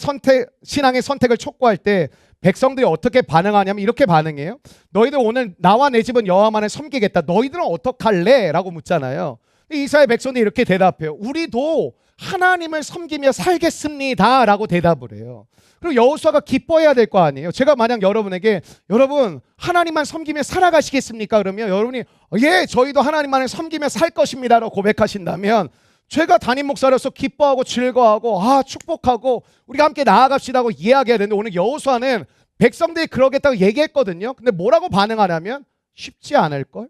선택을 촉구할 때 백성들이 어떻게 반응하냐면 이렇게 반응해요. 너희들 오늘 나와 내 집은 여호와만을 섬기겠다. 너희들은 어떡할래? 라고 묻잖아요. 이스라엘 백성들이 이렇게 대답해요. 우리도 하나님을 섬기며 살겠습니다 라고 대답을 해요. 그리고 여호수아가 기뻐해야 될 거 아니에요. 제가 만약 여러분에게 여러분 하나님만 섬기며 살아가시겠습니까? 그러면 여러분이 예, 저희도 하나님만을 섬기며 살 것입니다 라고 고백하신다면 제가 담임 목사로서 기뻐하고 즐거워하고 축복하고 우리가 함께 나아갑시다고 이야기해야 되는데, 오늘 여호수아는 백성들이 그러겠다고 얘기했거든요. 근데 뭐라고 반응하냐면 쉽지 않을걸?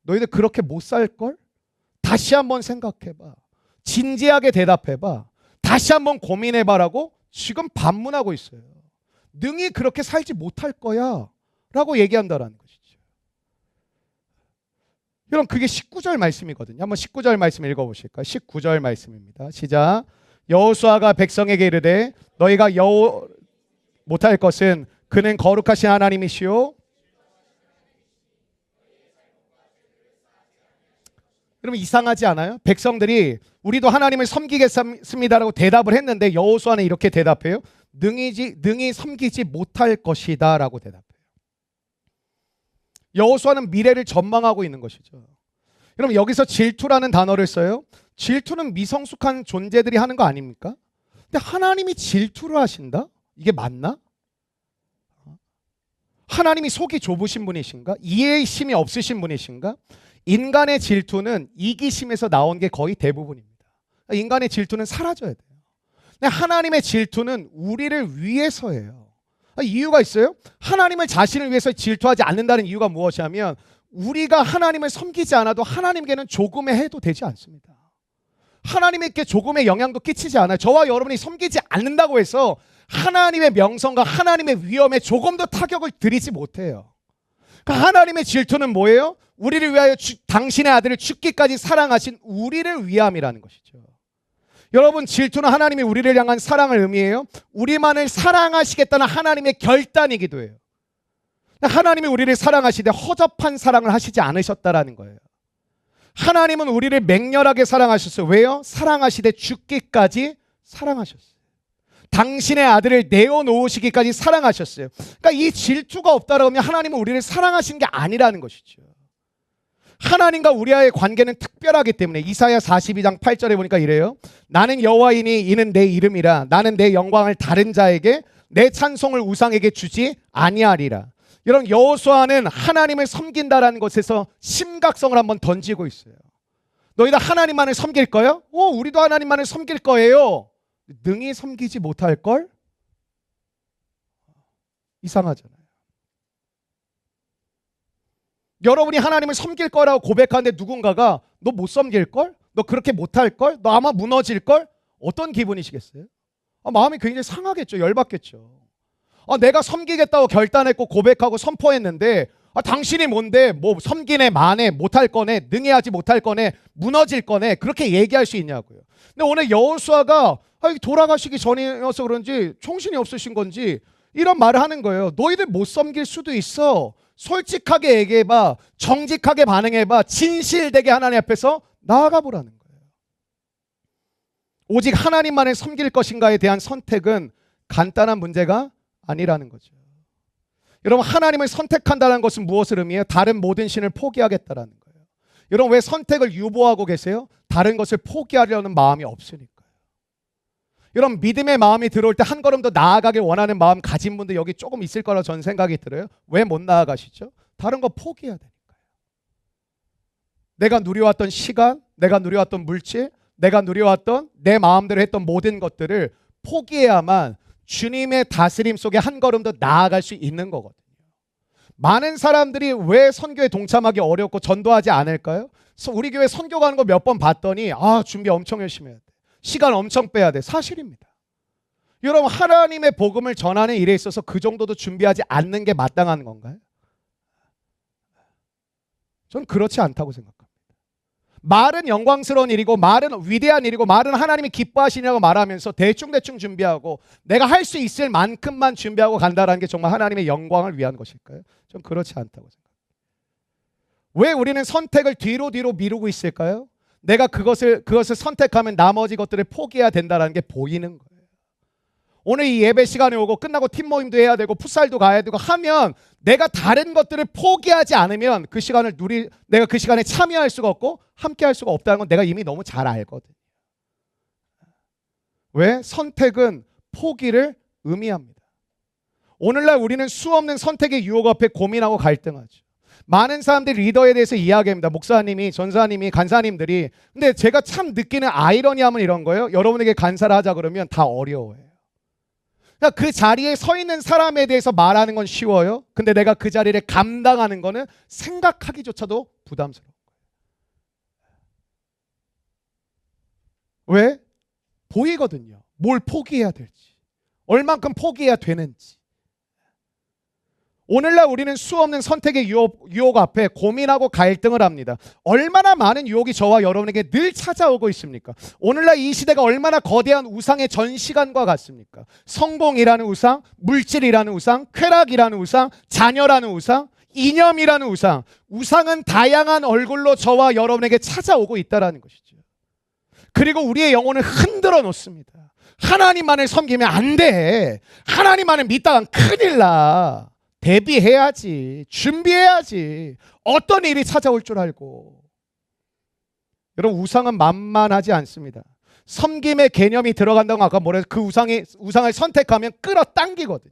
너희들 그렇게 못 살걸? 다시 한번 생각해봐. 진지하게 대답해봐. 다시 한번 고민해봐라고 지금 반문하고 있어요. 능히 그렇게 살지 못할 거야 라고 얘기한다라는 것이죠. 여러분 그게 19절 말씀이거든요. 한번 19절 말씀 읽어보실까요? 19절 말씀입니다. 시작. 여호수아가 백성에게 이르되 너희가 못할 것은 그는 거룩하신 하나님이시오. 그러면 이상하지 않아요? 백성들이 우리도 하나님을 섬기겠습니다라고 대답을 했는데 여호수아는 이렇게 대답해요. 능히 섬기지 못할 것이다 라고 대답해요. 여호수아는 미래를 전망하고 있는 것이죠. 여러분 여기서 질투라는 단어를 써요. 질투는 미성숙한 존재들이 하는 거 아닙니까? 근데 하나님이 질투를 하신다? 이게 맞나? 하나님이 속이 좁으신 분이신가? 이해심이 없으신 분이신가? 인간의 질투는 이기심에서 나온 게 거의 대부분입니다. 인간의 질투는 사라져야 돼요. 근데 하나님의 질투는 우리를 위해서예요. 이유가 있어요? 하나님을 자신을 위해서 질투하지 않는다는 이유가 무엇이냐면 우리가 하나님을 섬기지 않아도 하나님께는 조금의 해도 되지 않습니다. 하나님께 조금의 영향도 끼치지 않아요. 저와 여러분이 섬기지 않는다고 해서 하나님의 명성과 하나님의 위엄에 조금도 타격을 드리지 못해요. 그러니까 하나님의 질투는 뭐예요? 우리를 위하여 당신의 아들을 죽기까지 사랑하신 우리를 위함이라는 것이죠. 여러분 질투는 하나님이 우리를 향한 사랑을 의미해요. 우리만을 사랑하시겠다는 하나님의 결단이기도 해요. 하나님이 우리를 사랑하시되 허접한 사랑을 하시지 않으셨다라는 거예요. 하나님은 우리를 맹렬하게 사랑하셨어요. 왜요? 사랑하시되 죽기까지 사랑하셨어요. 당신의 아들을 내어놓으시기까지 사랑하셨어요. 그러니까 이 질투가 없다라면 하나님은 우리를 사랑하신 게 아니라는 것이죠. 하나님과 우리와의 관계는 특별하기 때문에 이사야 42장 8절에 보니까 이래요. 나는 여호와이니 이는 내 이름이라. 나는 내 영광을 다른 자에게 내 찬송을 우상에게 주지 아니하리라. 여러분 여호수아는 하나님을 섬긴다라는 것에서 심각성을 한번 던지고 있어요. 너희들 하나님만을 섬길 거예요? 우리도 하나님만을 섬길 거예요. 능히 섬기지 못할 걸? 이상하잖아요. 여러분이 하나님을 섬길 거라고 고백하는데 누군가가 너 못 섬길 걸? 너 그렇게 못할 걸? 너 아마 무너질 걸? 어떤 기분이시겠어요? 마음이 굉장히 상하겠죠. 열받겠죠. 내가 섬기겠다고 결단했고 고백하고 선포했는데 당신이 뭔데 뭐 섬기네 마네 못할 거네 능히 하지 못할 거네 무너질 거네 그렇게 얘기할 수 있냐고요. 근데 오늘 여호수아가 돌아가시기 전이어서 그런지 정신이 없으신 건지 이런 말을 하는 거예요. 너희들 못 섬길 수도 있어. 솔직하게 얘기해봐. 정직하게 반응해봐. 진실되게 하나님 앞에서 나아가 보라는 거예요. 오직 하나님만을 섬길 것인가에 대한 선택은 간단한 문제가 아니라는 거죠. 여러분 하나님을 선택한다는 것은 무엇을 의미해요? 다른 모든 신을 포기하겠다라는 거예요. 여러분 왜 선택을 유보하고 계세요? 다른 것을 포기하려는 마음이 없으니까요. 여러분 믿음의 마음이 들어올 때 한 걸음 더 나아가길 원하는 마음 가진 분들 여기 조금 있을 거라고 저는 생각이 들어요. 왜 못 나아가시죠? 다른 거 포기해야 되니까요. 내가 누려왔던 시간, 내가 누려왔던 물질, 내가 누려왔던 내 마음대로 했던 모든 것들을 포기해야만 주님의 다스림 속에 한 걸음 더 나아갈 수 있는 거거든요. 많은 사람들이 왜 선교에 동참하기 어렵고 전도하지 않을까요? 우리 교회 선교 가는 거 몇 번 봤더니 준비 엄청 열심히 해야 돼. 시간 엄청 빼야 돼. 사실입니다. 여러분 하나님의 복음을 전하는 일에 있어서 그 정도도 준비하지 않는 게 마땅한 건가요? 저는 그렇지 않다고 생각합니다. 말은 영광스러운 일이고 말은 위대한 일이고 말은 하나님이 기뻐하시냐고 말하면서 대충대충 준비하고 내가 할 수 있을 만큼만 준비하고 간다는 게 정말 하나님의 영광을 위한 것일까요? 전 그렇지 않다고 생각합니다. 왜 우리는 선택을 뒤로 미루고 있을까요? 내가 그것을 선택하면 나머지 것들을 포기해야 된다는 게 보이는 거예요. 오늘 이 예배 시간에 오고 끝나고 팀 모임도 해야 되고 풋살도 가야 되고 하면 내가 다른 것들을 포기하지 않으면 내가 그 시간에 참여할 수가 없고 함께 할 수가 없다는 건 내가 이미 너무 잘 알거든요. 왜? 선택은 포기를 의미합니다. 오늘날 우리는 수없는 선택의 유혹 앞에 고민하고 갈등하죠. 많은 사람들이 리더에 대해서 이야기합니다. 목사님이, 전사님이, 간사님들이. 근데 제가 참 느끼는 아이러니함은 이런 거예요. 여러분에게 간사를 하자 그러면 다 어려워해요. 그러니까 그 자리에 서 있는 사람에 대해서 말하는 건 쉬워요. 근데 내가 그 자리를 감당하는 거는 생각하기조차도 부담스러워요. 왜? 보이거든요. 뭘 포기해야 될지, 얼만큼 포기해야 되는지. 오늘날 우리는 수없는 선택의 유혹 앞에 고민하고 갈등을 합니다. 얼마나 많은 유혹이 저와 여러분에게 늘 찾아오고 있습니까? 오늘날 이 시대가 얼마나 거대한 우상의 전시관과 같습니까? 성공이라는 우상, 물질이라는 우상, 쾌락이라는 우상, 자녀라는 우상, 이념이라는 우상. 우상은 다양한 얼굴로 저와 여러분에게 찾아오고 있다는 것이죠. 그리고 우리의 영혼을 흔들어 놓습니다. 하나님만을 섬기면 안 돼. 하나님만을 믿다간 큰일 나. 대비해야지. 준비해야지. 어떤 일이 찾아올 줄 알고. 여러분, 우상은 만만하지 않습니다. 섬김의 개념이 들어간다고 아까 뭐래? 그 우상을 선택하면 끌어당기거든요.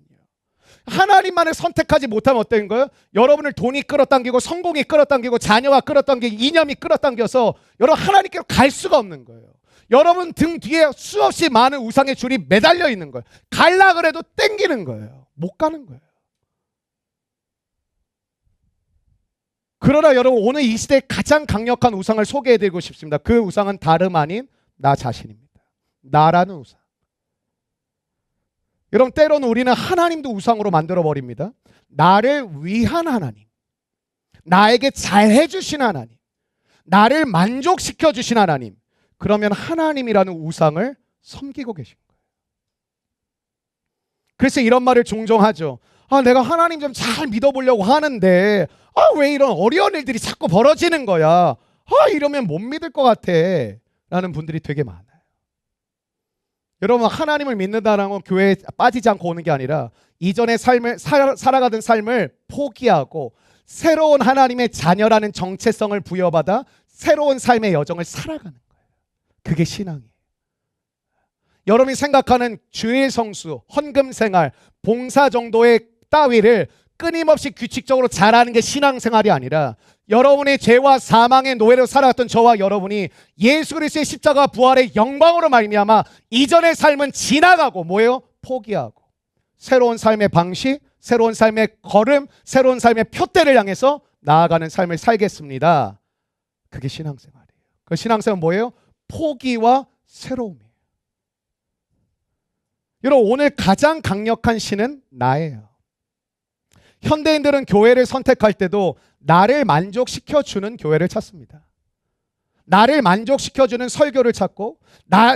하나님만을 선택하지 못하면 어떤 거예요? 여러분을 돈이 끌어당기고, 성공이 끌어당기고, 자녀가 끌어당기고, 이념이 끌어당겨서 여러분 하나님께로 갈 수가 없는 거예요. 여러분 등 뒤에 수없이 많은 우상의 줄이 매달려 있는 거예요. 갈라 그래도 땡기는 거예요. 못 가는 거예요. 그러나 여러분, 오늘 이 시대에 가장 강력한 우상을 소개해드리고 싶습니다. 그 우상은 다름 아닌 나 자신입니다. 나라는 우상. 여러분, 때로는 우리는 하나님도 우상으로 만들어버립니다. 나를 위한 하나님, 나에게 잘해주신 하나님, 나를 만족시켜주신 하나님. 그러면 하나님이라는 우상을 섬기고 계신 거예요. 그래서 이런 말을 종종 하죠. 내가 하나님 좀 잘 믿어보려고 하는데 왜 이런 어려운 일들이 자꾸 벌어지는 거야. 이러면 못 믿을 것 같아 라는 분들이 되게 많아요. 여러분, 하나님을 믿는다는 건 교회에 빠지지 않고 오는 게 아니라 이전의 삶을 살아가던 삶을 포기하고 새로운 하나님의 자녀라는 정체성을 부여받아 새로운 삶의 여정을 살아가는 거예요. 그게 신앙이에요. 여러분이 생각하는 주일 성수, 헌금 생활, 봉사 정도의 따위를 끊임없이 규칙적으로 잘하는 게 신앙생활이 아니라 여러분의 죄와 사망의 노예로 살아갔던 저와 여러분이 예수 그리스도의 십자가 부활의 영광으로 말미암아 이전의 삶은 지나가고 뭐예요? 포기하고 새로운 삶의 방식, 새로운 삶의 걸음, 새로운 삶의 표대를 향해서 나아가는 삶을 살겠습니다. 그게 신앙생활이에요. 그 신앙생활은 뭐예요? 포기와 새로움이에요. 여러분, 오늘 가장 강력한 신은 나예요. 현대인들은 교회를 선택할 때도 나를 만족시켜주는 교회를 찾습니다. 나를 만족시켜주는 설교를 찾고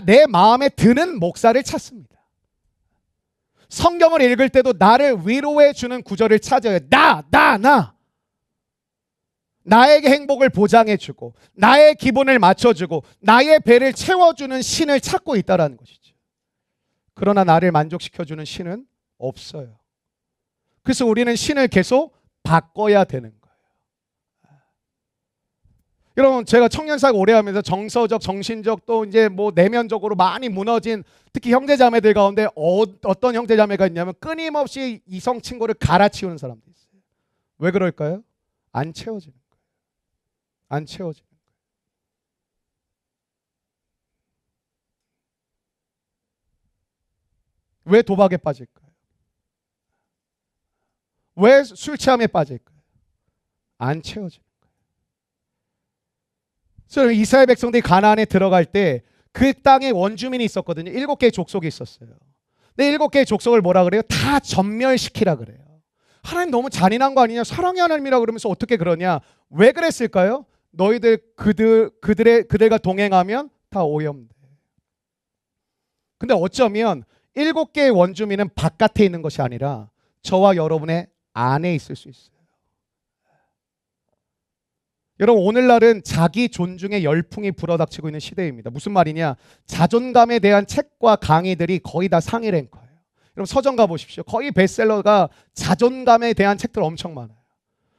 내 마음에 드는 목사를 찾습니다. 성경을 읽을 때도 나를 위로해주는 구절을 찾아요. 나. 나에게 행복을 보장해주고 나의 기분을 맞춰주고 나의 배를 채워주는 신을 찾고 있다는 것이죠. 그러나 나를 만족시켜주는 신은 없어요. 그래서 우리는 신을 계속 바꿔야 되는 거예요. 여러분, 제가 청년사역 오래 하면서 정서적, 정신적 또 이제 뭐 내면적으로 많이 무너진 특히 형제자매들 가운데 어떤 형제자매가 있냐면 끊임없이 이성 친구를 갈아치우는 사람들이 있어요. 왜 그럴까요? 안 채워지는 거예요. 안 채워지는 거예요. 왜 도박에 빠질까요? 왜 술 취함에 빠질까요? 안 채워지는 거예요. 그래서 이스라엘 백성들이 가나안에 들어갈 때 그 땅에 원주민이 있었거든요. 7개의 족속이 있었어요. 근데 7개의 족속을 뭐라 그래요? 다 전멸시키라 그래요. 하나님 너무 잔인한 거 아니냐? 사랑의 하나님이라 그러면서 어떻게 그러냐? 왜 그랬을까요? 너희들 그들과 동행하면 다 오염돼. 근데 어쩌면 7개의 원주민은 바깥에 있는 것이 아니라 저와 여러분의 안에 있을 수 있어요. 여러분, 오늘날은 자기 존중의 열풍이 불어닥치고 있는 시대입니다. 무슨 말이냐? 자존감에 대한 책과 강의들이 거의 다 상위 랭커예요. 여러분, 서점 가보십시오. 거의 베스트셀러가 자존감에 대한 책들 엄청 많아요.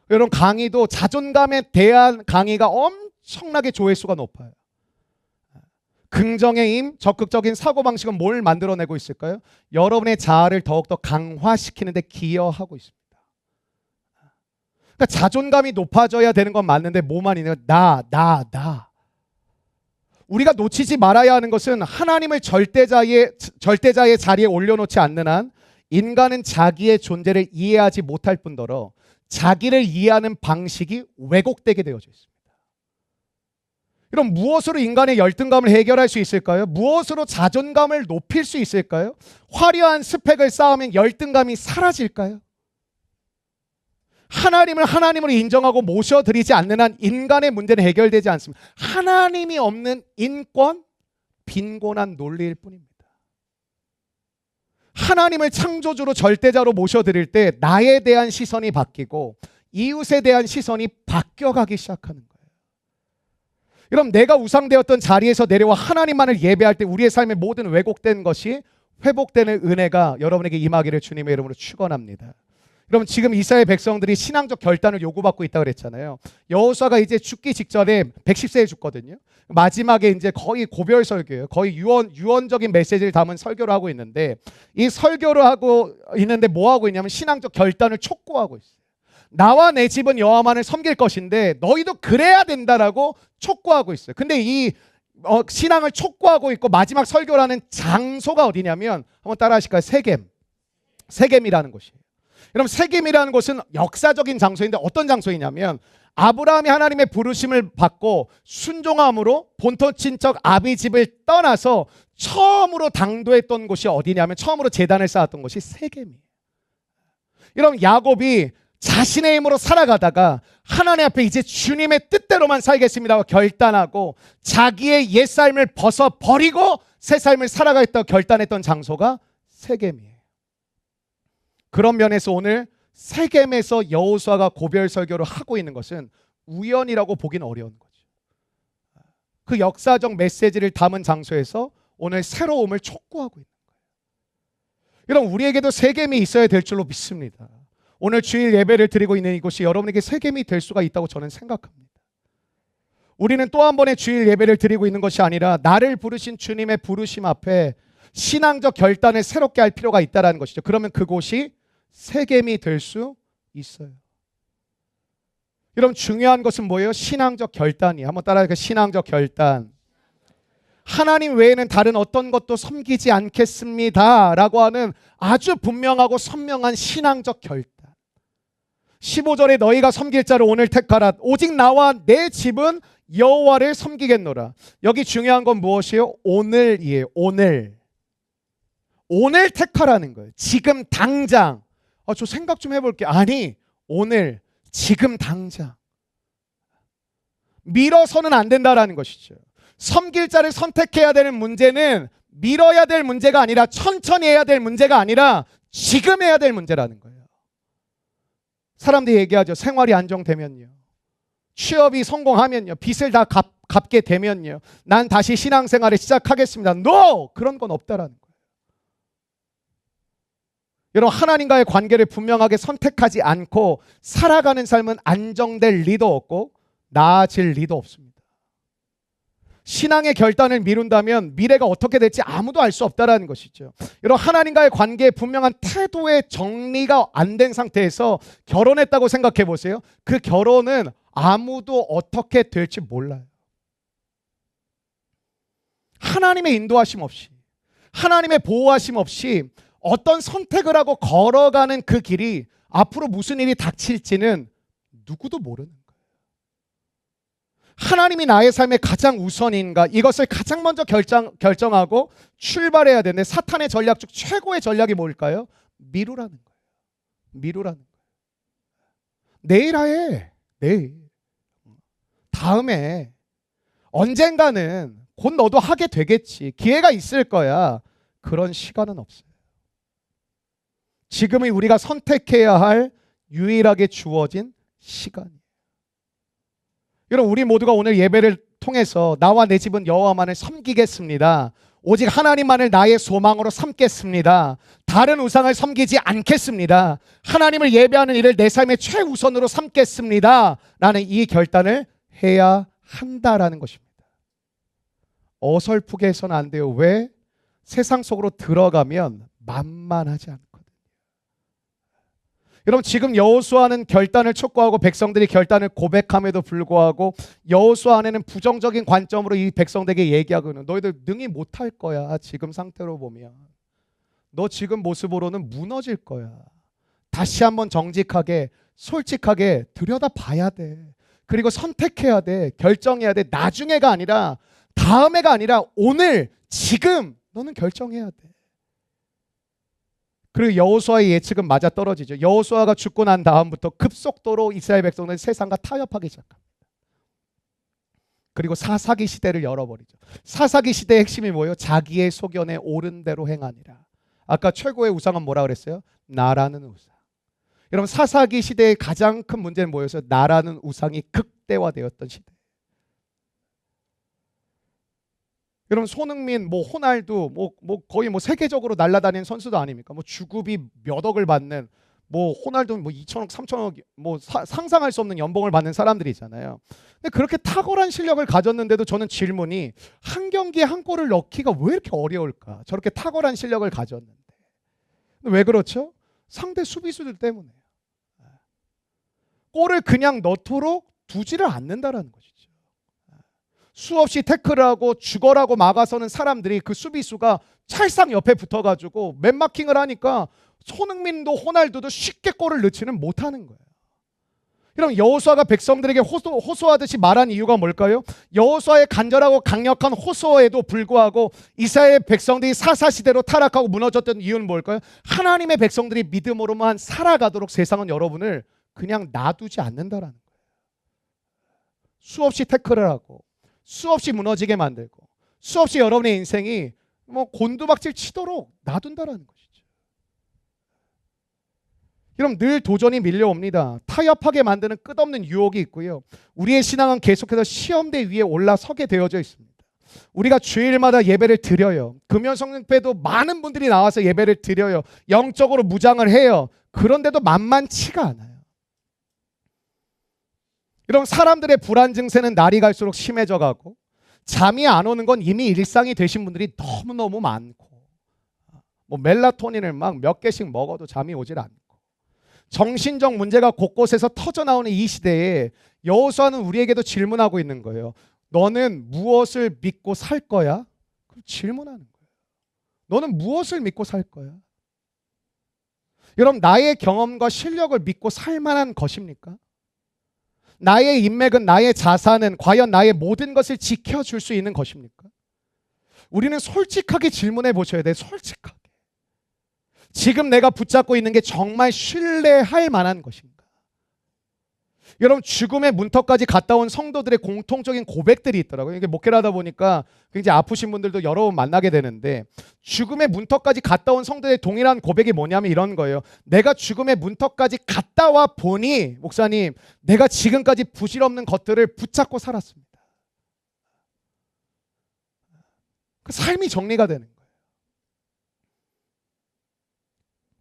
여러분, 강의도 자존감에 대한 강의가 엄청나게 조회수가 높아요. 긍정의 힘, 적극적인 사고방식은 뭘 만들어내고 있을까요? 여러분의 자아를 더욱더 강화시키는 데 기여하고 있습니다. 그러니까 자존감이 높아져야 되는 건 맞는데 뭐만 있는 거야? 나. 우리가 놓치지 말아야 하는 것은 하나님을 절대자의 자리에 올려놓지 않는 한 인간은 자기의 존재를 이해하지 못할 뿐더러 자기를 이해하는 방식이 왜곡되게 되어져 있습니다. 이런 무엇으로 인간의 열등감을 해결할 수 있을까요? 무엇으로 자존감을 높일 수 있을까요? 화려한 스펙을 쌓으면 열등감이 사라질까요? 하나님을 하나님으로 인정하고 모셔드리지 않는 한 인간의 문제는 해결되지 않습니다. 하나님이 없는 인권, 빈곤한 논리일 뿐입니다. 하나님을 창조주로 절대자로 모셔드릴 때 나에 대한 시선이 바뀌고 이웃에 대한 시선이 바뀌어가기 시작하는 거예요. 여러분, 내가 우상되었던 자리에서 내려와 하나님만을 예배할 때 우리의 삶의 모든 왜곡된 것이 회복되는 은혜가 여러분에게 임하기를 주님의 이름으로 축원합니다. 여러분, 지금 이스라엘 백성들이 신앙적 결단을 요구받고 있다고 그랬잖아요. 여호수아가 이제 죽기 직전에 110세에 죽거든요. 마지막에 이제 거의 고별 설교예요. 거의 유언적인 메시지를 담은 설교를 하고 있는데, 이 설교를 하고 있는데 뭐 하고 있냐면 신앙적 결단을 촉구하고 있어요. 나와 내 집은 여호와만을 섬길 것인데 너희도 그래야 된다라고 촉구하고 있어요. 근데 이 신앙을 촉구하고 있고 마지막 설교를 하는 장소가 어디냐면, 한번 따라 하실까요? 세겜이라는 곳이에요. 여러분, 세겜이라는 곳은 역사적인 장소인데 어떤 장소이냐면, 아브라함이 하나님의 부르심을 받고 순종함으로 본토 친척 아비 집을 떠나서 처음으로 당도했던 곳이 어디냐면, 처음으로 제단을 쌓았던 곳이 세겜이에요. 여러분, 야곱이 자신의 힘으로 살아가다가 하나님 앞에 이제 주님의 뜻대로만 살겠습니다 결단하고 자기의 옛삶을 벗어버리고 새 삶을 살아가겠다고 결단했던 장소가 세겜이에요. 그런 면에서 오늘 세겜에서 여호수아가 고별 설교를 하고 있는 것은 우연이라고 보기는 어려운 거죠. 그 역사적 메시지를 담은 장소에서 오늘 새로움을 촉구하고 있는 거예요. 여러분, 우리에게도 세겜이 있어야 될 줄로 믿습니다. 오늘 주일 예배를 드리고 있는 이곳이 여러분에게 세겜이 될 수가 있다고 저는 생각합니다. 우리는 또 한 번의 주일 예배를 드리고 있는 것이 아니라 나를 부르신 주님의 부르심 앞에 신앙적 결단을 새롭게 할 필요가 있다는 것이죠. 그러면 그곳이 세겜이 될 수 있어요. 여러분, 중요한 것은 뭐예요? 신앙적 결단이에요. 한번 따라해볼까요? 신앙적 결단. 하나님 외에는 다른 어떤 것도 섬기지 않겠습니다 라고 하는 아주 분명하고 선명한 신앙적 결단. 15절에 너희가 섬길 자를 오늘 택하라. 오직 나와 내 집은 여호와를 섬기겠노라. 여기 중요한 건 무엇이에요? 오늘이에요. 오늘 택하라는 거예요. 지금 당장. 저 생각 좀 해볼게요. 아니, 오늘, 지금 당장. 미뤄서는 안 된다라는 것이죠. 섬길 자를 선택해야 되는 문제는 미뤄야 될 문제가 아니라, 천천히 해야 될 문제가 아니라 지금 해야 될 문제라는 거예요. 사람들이 얘기하죠. 생활이 안정되면요, 취업이 성공하면요, 빚을 다 갚게 되면요, 난 다시 신앙생활을 시작하겠습니다. No! 그런 건 없다라는 거예요. 여러분, 하나님과의 관계를 분명하게 선택하지 않고 살아가는 삶은 안정될 리도 없고 나아질 리도 없습니다. 신앙의 결단을 미룬다면 미래가 어떻게 될지 아무도 알 수 없다는 것이죠. 여러분, 하나님과의 관계에 분명한 태도의 정리가 안 된 상태에서 결혼했다고 생각해 보세요. 그 결혼은 아무도 어떻게 될지 몰라요. 하나님의 인도하심 없이, 하나님의 보호하심 없이 어떤 선택을 하고 걸어가는 그 길이 앞으로 무슨 일이 닥칠지는 누구도 모르는 거예요. 하나님이 나의 삶의 가장 우선인가, 이것을 가장 먼저 결정하고 출발해야 되는데, 사탄의 전략 중 최고의 전략이 뭘까요? 미루라는 거예요. 미루라는 거예요. 내일 해. 내일. 다음에. 언젠가는 곧 너도 하게 되겠지. 기회가 있을 거야. 그런 시간은 없어요. 지금이 우리가 선택해야 할 유일하게 주어진 시간이에요. 여러분, 우리 모두가 오늘 예배를 통해서 나와 내 집은 여호와만을 섬기겠습니다, 오직 하나님만을 나의 소망으로 삼겠습니다, 다른 우상을 섬기지 않겠습니다, 하나님을 예배하는 일을 내 삶의 최우선으로 삼겠습니다 라는 이 결단을 해야 한다라는 것입니다. 어설프게 해서는 안 돼요. 왜? 세상 속으로 들어가면 만만하지 않거든요. 여러분, 지금 여호수아는 결단을 촉구하고 백성들이 결단을 고백함에도 불구하고 여호수아 안에는 부정적인 관점으로 이 백성들에게 얘기하고는, 너희들 능히 못할 거야. 지금 상태로 보면 너 지금 모습으로는 무너질 거야. 다시 한번 정직하게 솔직하게 들여다봐야 돼. 그리고 선택해야 돼. 결정해야 돼. 나중에가 아니라, 다음에가 아니라 오늘, 지금 너는 결정해야 돼. 그리고 여호수아의 예측은 맞아떨어지죠. 여호수아가 죽고 난 다음부터 급속도로 이스라엘 백성들은 세상과 타협하기 시작합니다. 그리고 사사기 시대를 열어버리죠. 사사기 시대의 핵심이 뭐예요? 자기의 소견에 옳은 대로 행하니라. 아까 최고의 우상은 뭐라 그랬어요? 나라는 우상. 여러분, 사사기 시대의 가장 큰 문제는 뭐였어요? 나라는 우상이 극대화되었던 시대. 여러분, 손흥민, 호날두, 거의 세계적으로 날아다니는 선수도 아닙니까? 주급이 몇 억을 받는, 호날두는 2천억, 3천억, 상상할 수 없는 연봉을 받는 사람들이잖아요. 근데 그렇게 탁월한 실력을 가졌는데도 저는 질문이, 한 경기에 한 골을 넣기가 왜 이렇게 어려울까? 저렇게 탁월한 실력을 가졌는데. 왜 그렇죠? 상대 수비수들 때문에요. 골을 그냥 넣도록 두지를 않는다라는 것이죠. 수없이 태클하고 죽어라고 막아서는 사람들이 그 수비수가 찰상 옆에 붙어가지고 맨마킹을 하니까 손흥민도 호날두도 쉽게 골을 넣지는 못하는 거예요. 그럼 여호수아가 백성들에게 호소하듯이 말한 이유가 뭘까요? 여호수아의 간절하고 강력한 호소에도 불구하고 이스라엘 백성들이 사사시대로 타락하고 무너졌던 이유는 뭘까요? 하나님의 백성들이 믿음으로만 살아가도록 세상은 여러분을 그냥 놔두지 않는다라는 거예요. 수없이 태클을 하고 수없이 무너지게 만들고 수없이 여러분의 인생이 곤두박질 치도록 놔둔다라는 것이죠. 여러분, 늘 도전이 밀려옵니다. 타협하게 만드는 끝없는 유혹이 있고요. 우리의 신앙은 계속해서 시험대 위에 올라서게 되어져 있습니다. 우리가 주일마다 예배를 드려요. 금요성령배도 많은 분들이 나와서 예배를 드려요. 영적으로 무장을 해요. 그런데도 만만치가 않아요. 이런 사람들의 불안 증세는 날이 갈수록 심해져 가고 잠이 안 오는 건 이미 일상이 되신 분들이 너무너무 많고 멜라토닌을 막 몇 개씩 먹어도 잠이 오질 않고 정신적 문제가 곳곳에서 터져나오는 이 시대에 여호수아는 우리에게도 질문하고 있는 거예요. 너는 무엇을 믿고 살 거야? 질문하는 거예요. 너는 무엇을 믿고 살 거야? 여러분, 나의 경험과 실력을 믿고 살 만한 것입니까? 나의 인맥은, 나의 자산은 과연 나의 모든 것을 지켜줄 수 있는 것입니까? 우리는 솔직하게 질문해 보셔야 돼요. 솔직하게. 지금 내가 붙잡고 있는 게 정말 신뢰할 만한 것인가? 여러분, 죽음의 문턱까지 갔다 온 성도들의 공통적인 고백들이 있더라고요. 이게 목회를 하다 보니까 굉장히 아프신 분들도 여러 번 만나게 되는데, 죽음의 문턱까지 갔다 온 성도들의 동일한 고백이 뭐냐면 이런 거예요. 내가 죽음의 문턱까지 갔다 와 보니, 목사님, 내가 지금까지 부질없는 것들을 붙잡고 살았습니다. 그 삶이 정리가 되는 거예요.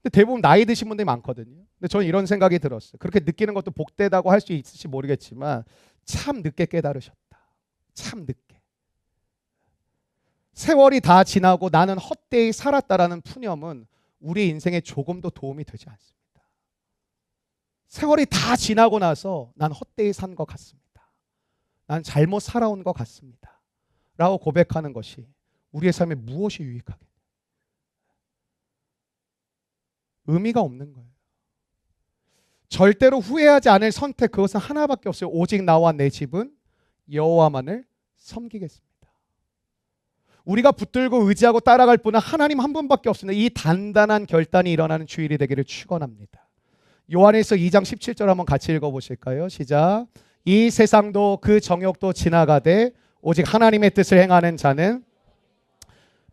근데 대부분 나이 드신 분들이 많거든요. 근데 저는 이런 생각이 들었어요. 그렇게 느끼는 것도 복되다고 할 수 있을지 모르겠지만 참 늦게 깨달으셨다. 참 늦게. 세월이 다 지나고 나는 헛되이 살았다라는 푸념은 우리 인생에 조금도 도움이 되지 않습니다. 세월이 다 지나고 나서 난 헛되이 산 것 같습니다. 난 잘못 살아온 것 같습니다. 라고 고백하는 것이 우리의 삶에 무엇이 유익하게 의미가 없는 거예요. 절대로 후회하지 않을 선택, 그것은 하나밖에 없어요. 오직 나와 내 집은 여호와만을 섬기겠습니다. 우리가 붙들고 의지하고 따라갈 분은 하나님 한 분밖에 없습니다. 이 단단한 결단이 일어나는 주일이 되기를 축원합니다. 요한일서 2장 17절 한번 같이 읽어보실까요? 시작. 이 세상도 그 정욕도 지나가되 오직 하나님의 뜻을 행하는 자는,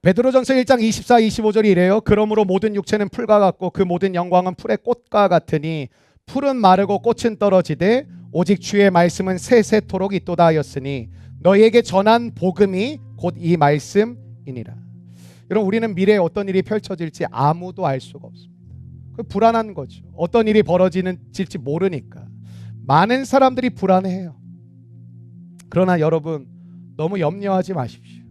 베드로전서 1장 24, 25절이 이래요. 그러므로 모든 육체는 풀과 같고 그 모든 영광은 풀의 꽃과 같으니 풀은 마르고 꽃은 떨어지되 오직 주의 말씀은 세세토록 있도다 하였으니 너희에게 전한 복음이 곧 이 말씀이니라. 여러분, 우리는 미래에 어떤 일이 펼쳐질지 아무도 알 수가 없습니다. 그 불안한 거죠. 어떤 일이 벌어질지 모르니까 많은 사람들이 불안해해요. 그러나 여러분, 너무 염려하지 마십시오.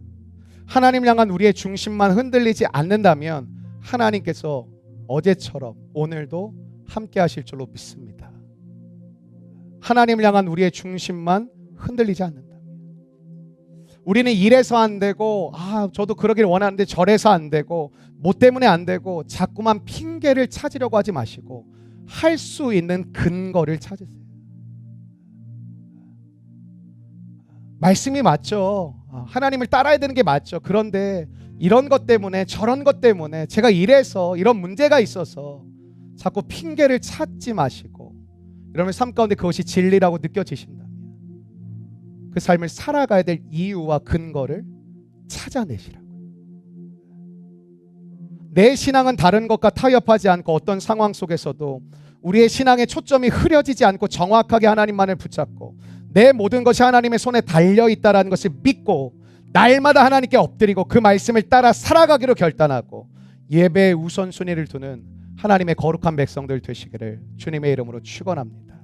하나님 향한 우리의 중심만 흔들리지 않는다면 하나님께서 어제처럼 오늘도 함께 하실 줄로 믿습니다. 하나님 향한 우리의 중심만 흔들리지 않는다면. 우리는 이래서 안 되고, 저도 그러길 원하는데 저래서 안 되고, 뭐 때문에 안 되고, 자꾸만 핑계를 찾으려고 하지 마시고 할 수 있는 근거를 찾으세요. 말씀이 맞죠. 하나님을 따라야 되는 게 맞죠. 그런데 이런 것 때문에 저런 것 때문에 제가 이래서 이런 문제가 있어서 자꾸 핑계를 찾지 마시고, 여러분 삶 가운데 그것이 진리라고 느껴지신다면 그 삶을 살아가야 될 이유와 근거를 찾아내시라고요. 내 신앙은 다른 것과 타협하지 않고 어떤 상황 속에서도 우리의 신앙의 초점이 흐려지지 않고 정확하게 하나님만을 붙잡고 내 모든 것이 하나님의 손에 달려있다는 것을 믿고 날마다 하나님께 엎드리고 그 말씀을 따라 살아가기로 결단하고 예배의 우선순위를 두는 하나님의 거룩한 백성들 되시기를 주님의 이름으로 축원합니다.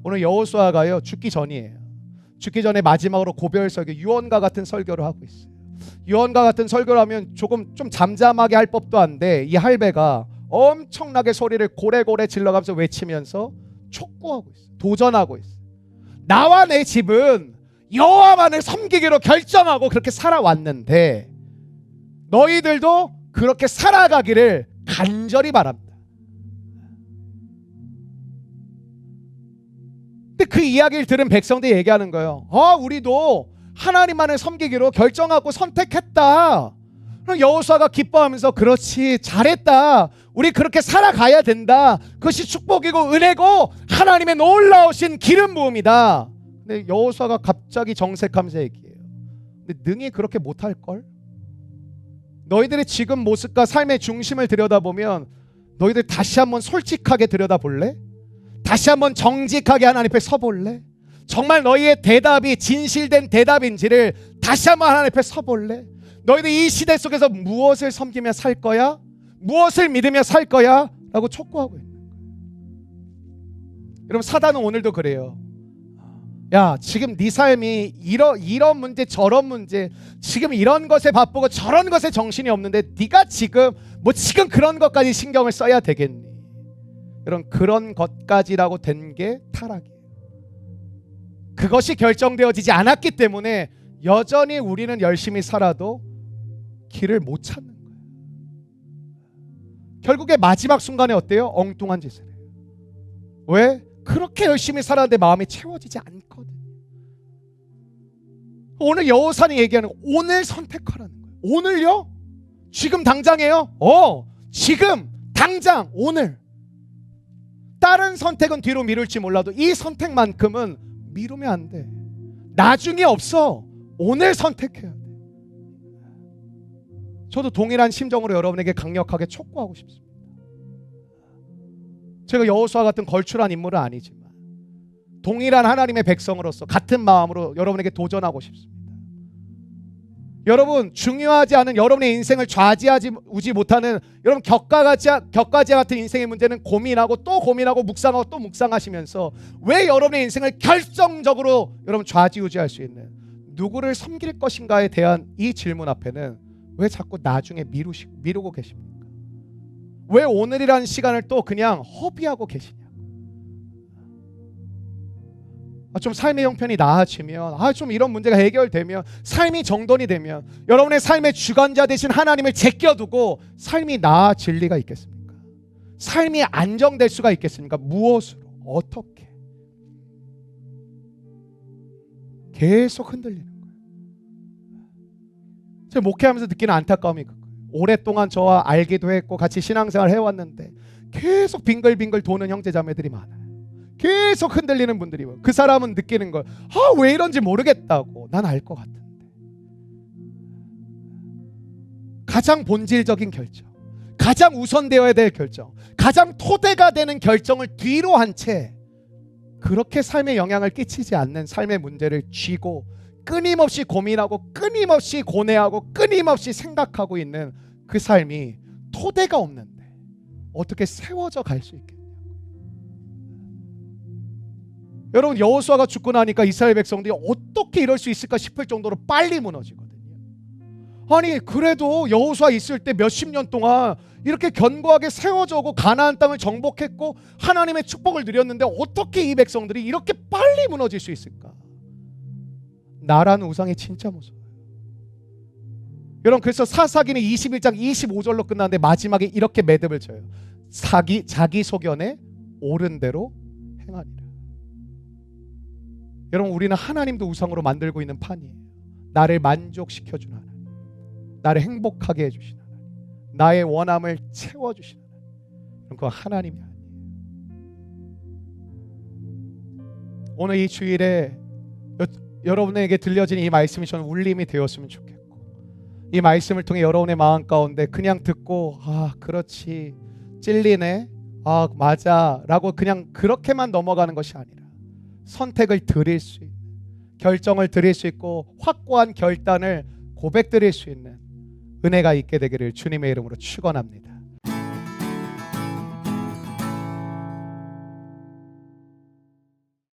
오늘 여호수아가요 죽기 전이에요. 죽기 전에 마지막으로 고별 설교, 유언과 같은 설교를 하고 있어요. 유언과 같은 설교를 하면 조금 좀 잠잠하게 할 법도 한데 이 할배가 엄청나게 소리를 고래고래 질러가면서 외치면서 촉구하고 있어요. 도전하고 있어요. 나와 내 집은 여호와만을 섬기기로 결정하고 그렇게 살아왔는데 너희들도 그렇게 살아가기를 간절히 바랍니다. 근데 그 이야기를 들은 백성들이 얘기하는 거예요. 우리도 하나님만을 섬기기로 결정하고 선택했다. 그럼 여호수아가 기뻐하면서 그렇지 잘했다. 우리 그렇게 살아가야 된다. 그것이 축복이고 은혜고 하나님의 놀라우신 기름 부음이다. 근데 여호수아가 갑자기 정색하면서 얘기해요. 근데 능히 그렇게 못할걸? 너희들의 지금 모습과 삶의 중심을 들여다보면 너희들 다시 한번 솔직하게 들여다볼래? 다시 한번 정직하게 하나님 앞에 서볼래? 정말 너희의 대답이 진실된 대답인지를 다시 한번 하나님 앞에 서볼래? 너희들 이 시대 속에서 무엇을 섬기며 살 거야? 무엇을 믿으며 살 거야? 라고 촉구하고 있는 거예요. 여러분 사단은 오늘도 그래요. 야 지금 네 삶이 이런 문제 저런 문제 지금 이런 것에 바쁘고 저런 것에 정신이 없는데 네가 지금 지금 그런 것까지 신경을 써야 되겠니? 여러분 그런 것까지라고 된 게 타락이에요. 그것이 결정되어지지 않았기 때문에 여전히 우리는 열심히 살아도 길을 못 찾는 거예요. 결국에 마지막 순간에 어때요? 엉뚱한 짓을 해요. 왜? 그렇게 열심히 살았는데 마음이 채워지지 않거든. 오늘 여호사님이 얘기하는 거 오늘 선택하라는 거예요. 오늘요? 지금 당장이에요? 지금 당장 오늘. 다른 선택은 뒤로 미룰지 몰라도 이 선택만큼은 미루면 안 돼. 나중에 없어. 오늘 선택해야 돼. 저도 동일한 심정으로 여러분에게 강력하게 촉구하고 싶습니다. 제가 여호수아 같은 걸출한 인물은 아니지만 동일한 하나님의 백성으로서 같은 마음으로 여러분에게 도전하고 싶습니다. 여러분 중요하지 않은 여러분의 인생을 좌지하지 못하는 여러분 격가지 같은 인생의 문제는 고민하고 또 고민하고 묵상하고 또 묵상하시면서 왜 여러분의 인생을 결정적으로 여러분 좌지우지할 수 있는 누구를 섬길 것인가에 대한 이 질문 앞에는 왜 자꾸 나중에 미루고 계십니까? 왜 오늘이라는 시간을 또 그냥 허비하고 계시냐? 좀 삶의 형편이 나아지면 좀 이런 문제가 해결되면 삶이 정돈이 되면 여러분의 삶의 주관자 되신 하나님을 제껴두고 삶이 나아질 리가 있겠습니까? 삶이 안정될 수가 있겠습니까? 무엇으로? 어떻게? 계속 흔들리는 거예요. 제가 목회하면서 느끼는 안타까움이 그거예요. 오랫동안 저와 알기도 했고 같이 신앙생활 해왔는데 계속 빙글빙글 도는 형제자매들이 많아요. 계속 흔들리는 분들이 그 사람은 느끼는 거예요. 왜 이런지 모르겠다고. 난 알 것 같은데. 가장 본질적인 결정, 가장 우선되어야 될 결정, 가장 토대가 되는 결정을 뒤로 한 채 그렇게 삶에 영향을 끼치지 않는 삶의 문제를 쥐고 끊임없이 고민하고 끊임없이 고뇌하고 끊임없이 생각하고 있는 그 삶이 토대가 없는데 어떻게 세워져 갈 수 있겠냐. 여러분 여호수아가 죽고 나니까 이스라엘 백성들이 어떻게 이럴 수 있을까 싶을 정도로 빨리 무너지거든요. 아니 그래도 여호수아 있을 때 몇십 년 동안 이렇게 견고하게 세워져고 가나안 땅을 정복했고 하나님의 축복을 누렸는데 어떻게 이 백성들이 이렇게 빨리 무너질 수 있을까? 나라는 우상이 진짜 무서워요. 여러분 그래서 사사기는 21장 25절로 끝나는데 마지막에 이렇게 매듭을 쳐요. 자기 소견에 옳은 대로 행하니라. 여러분, 우리는 하나님도 우상으로 만들고 있는 판이에요. 나를 만족시켜주는 하나님, 나를 행복하게 해주시는 하나님, 나의 원함을 채워주시는 하나님, 그건 하나님이 아니에요. 오늘 이 주일에 여러분에게 들려진 이 말씀이 저는 울림이 되었으면 좋겠고, 이 말씀을 통해 여러분의 마음 가운데 그냥 듣고 그렇지, 찔리네, 맞아 라고 그냥 그렇게만 넘어가는 것이 아니라 선택을 드릴 수 있는, 결정을 드릴 수 있고 확고한 결단을 고백 드릴 수 있는 은혜가 있게 되기를 주님의 이름으로 축원합니다.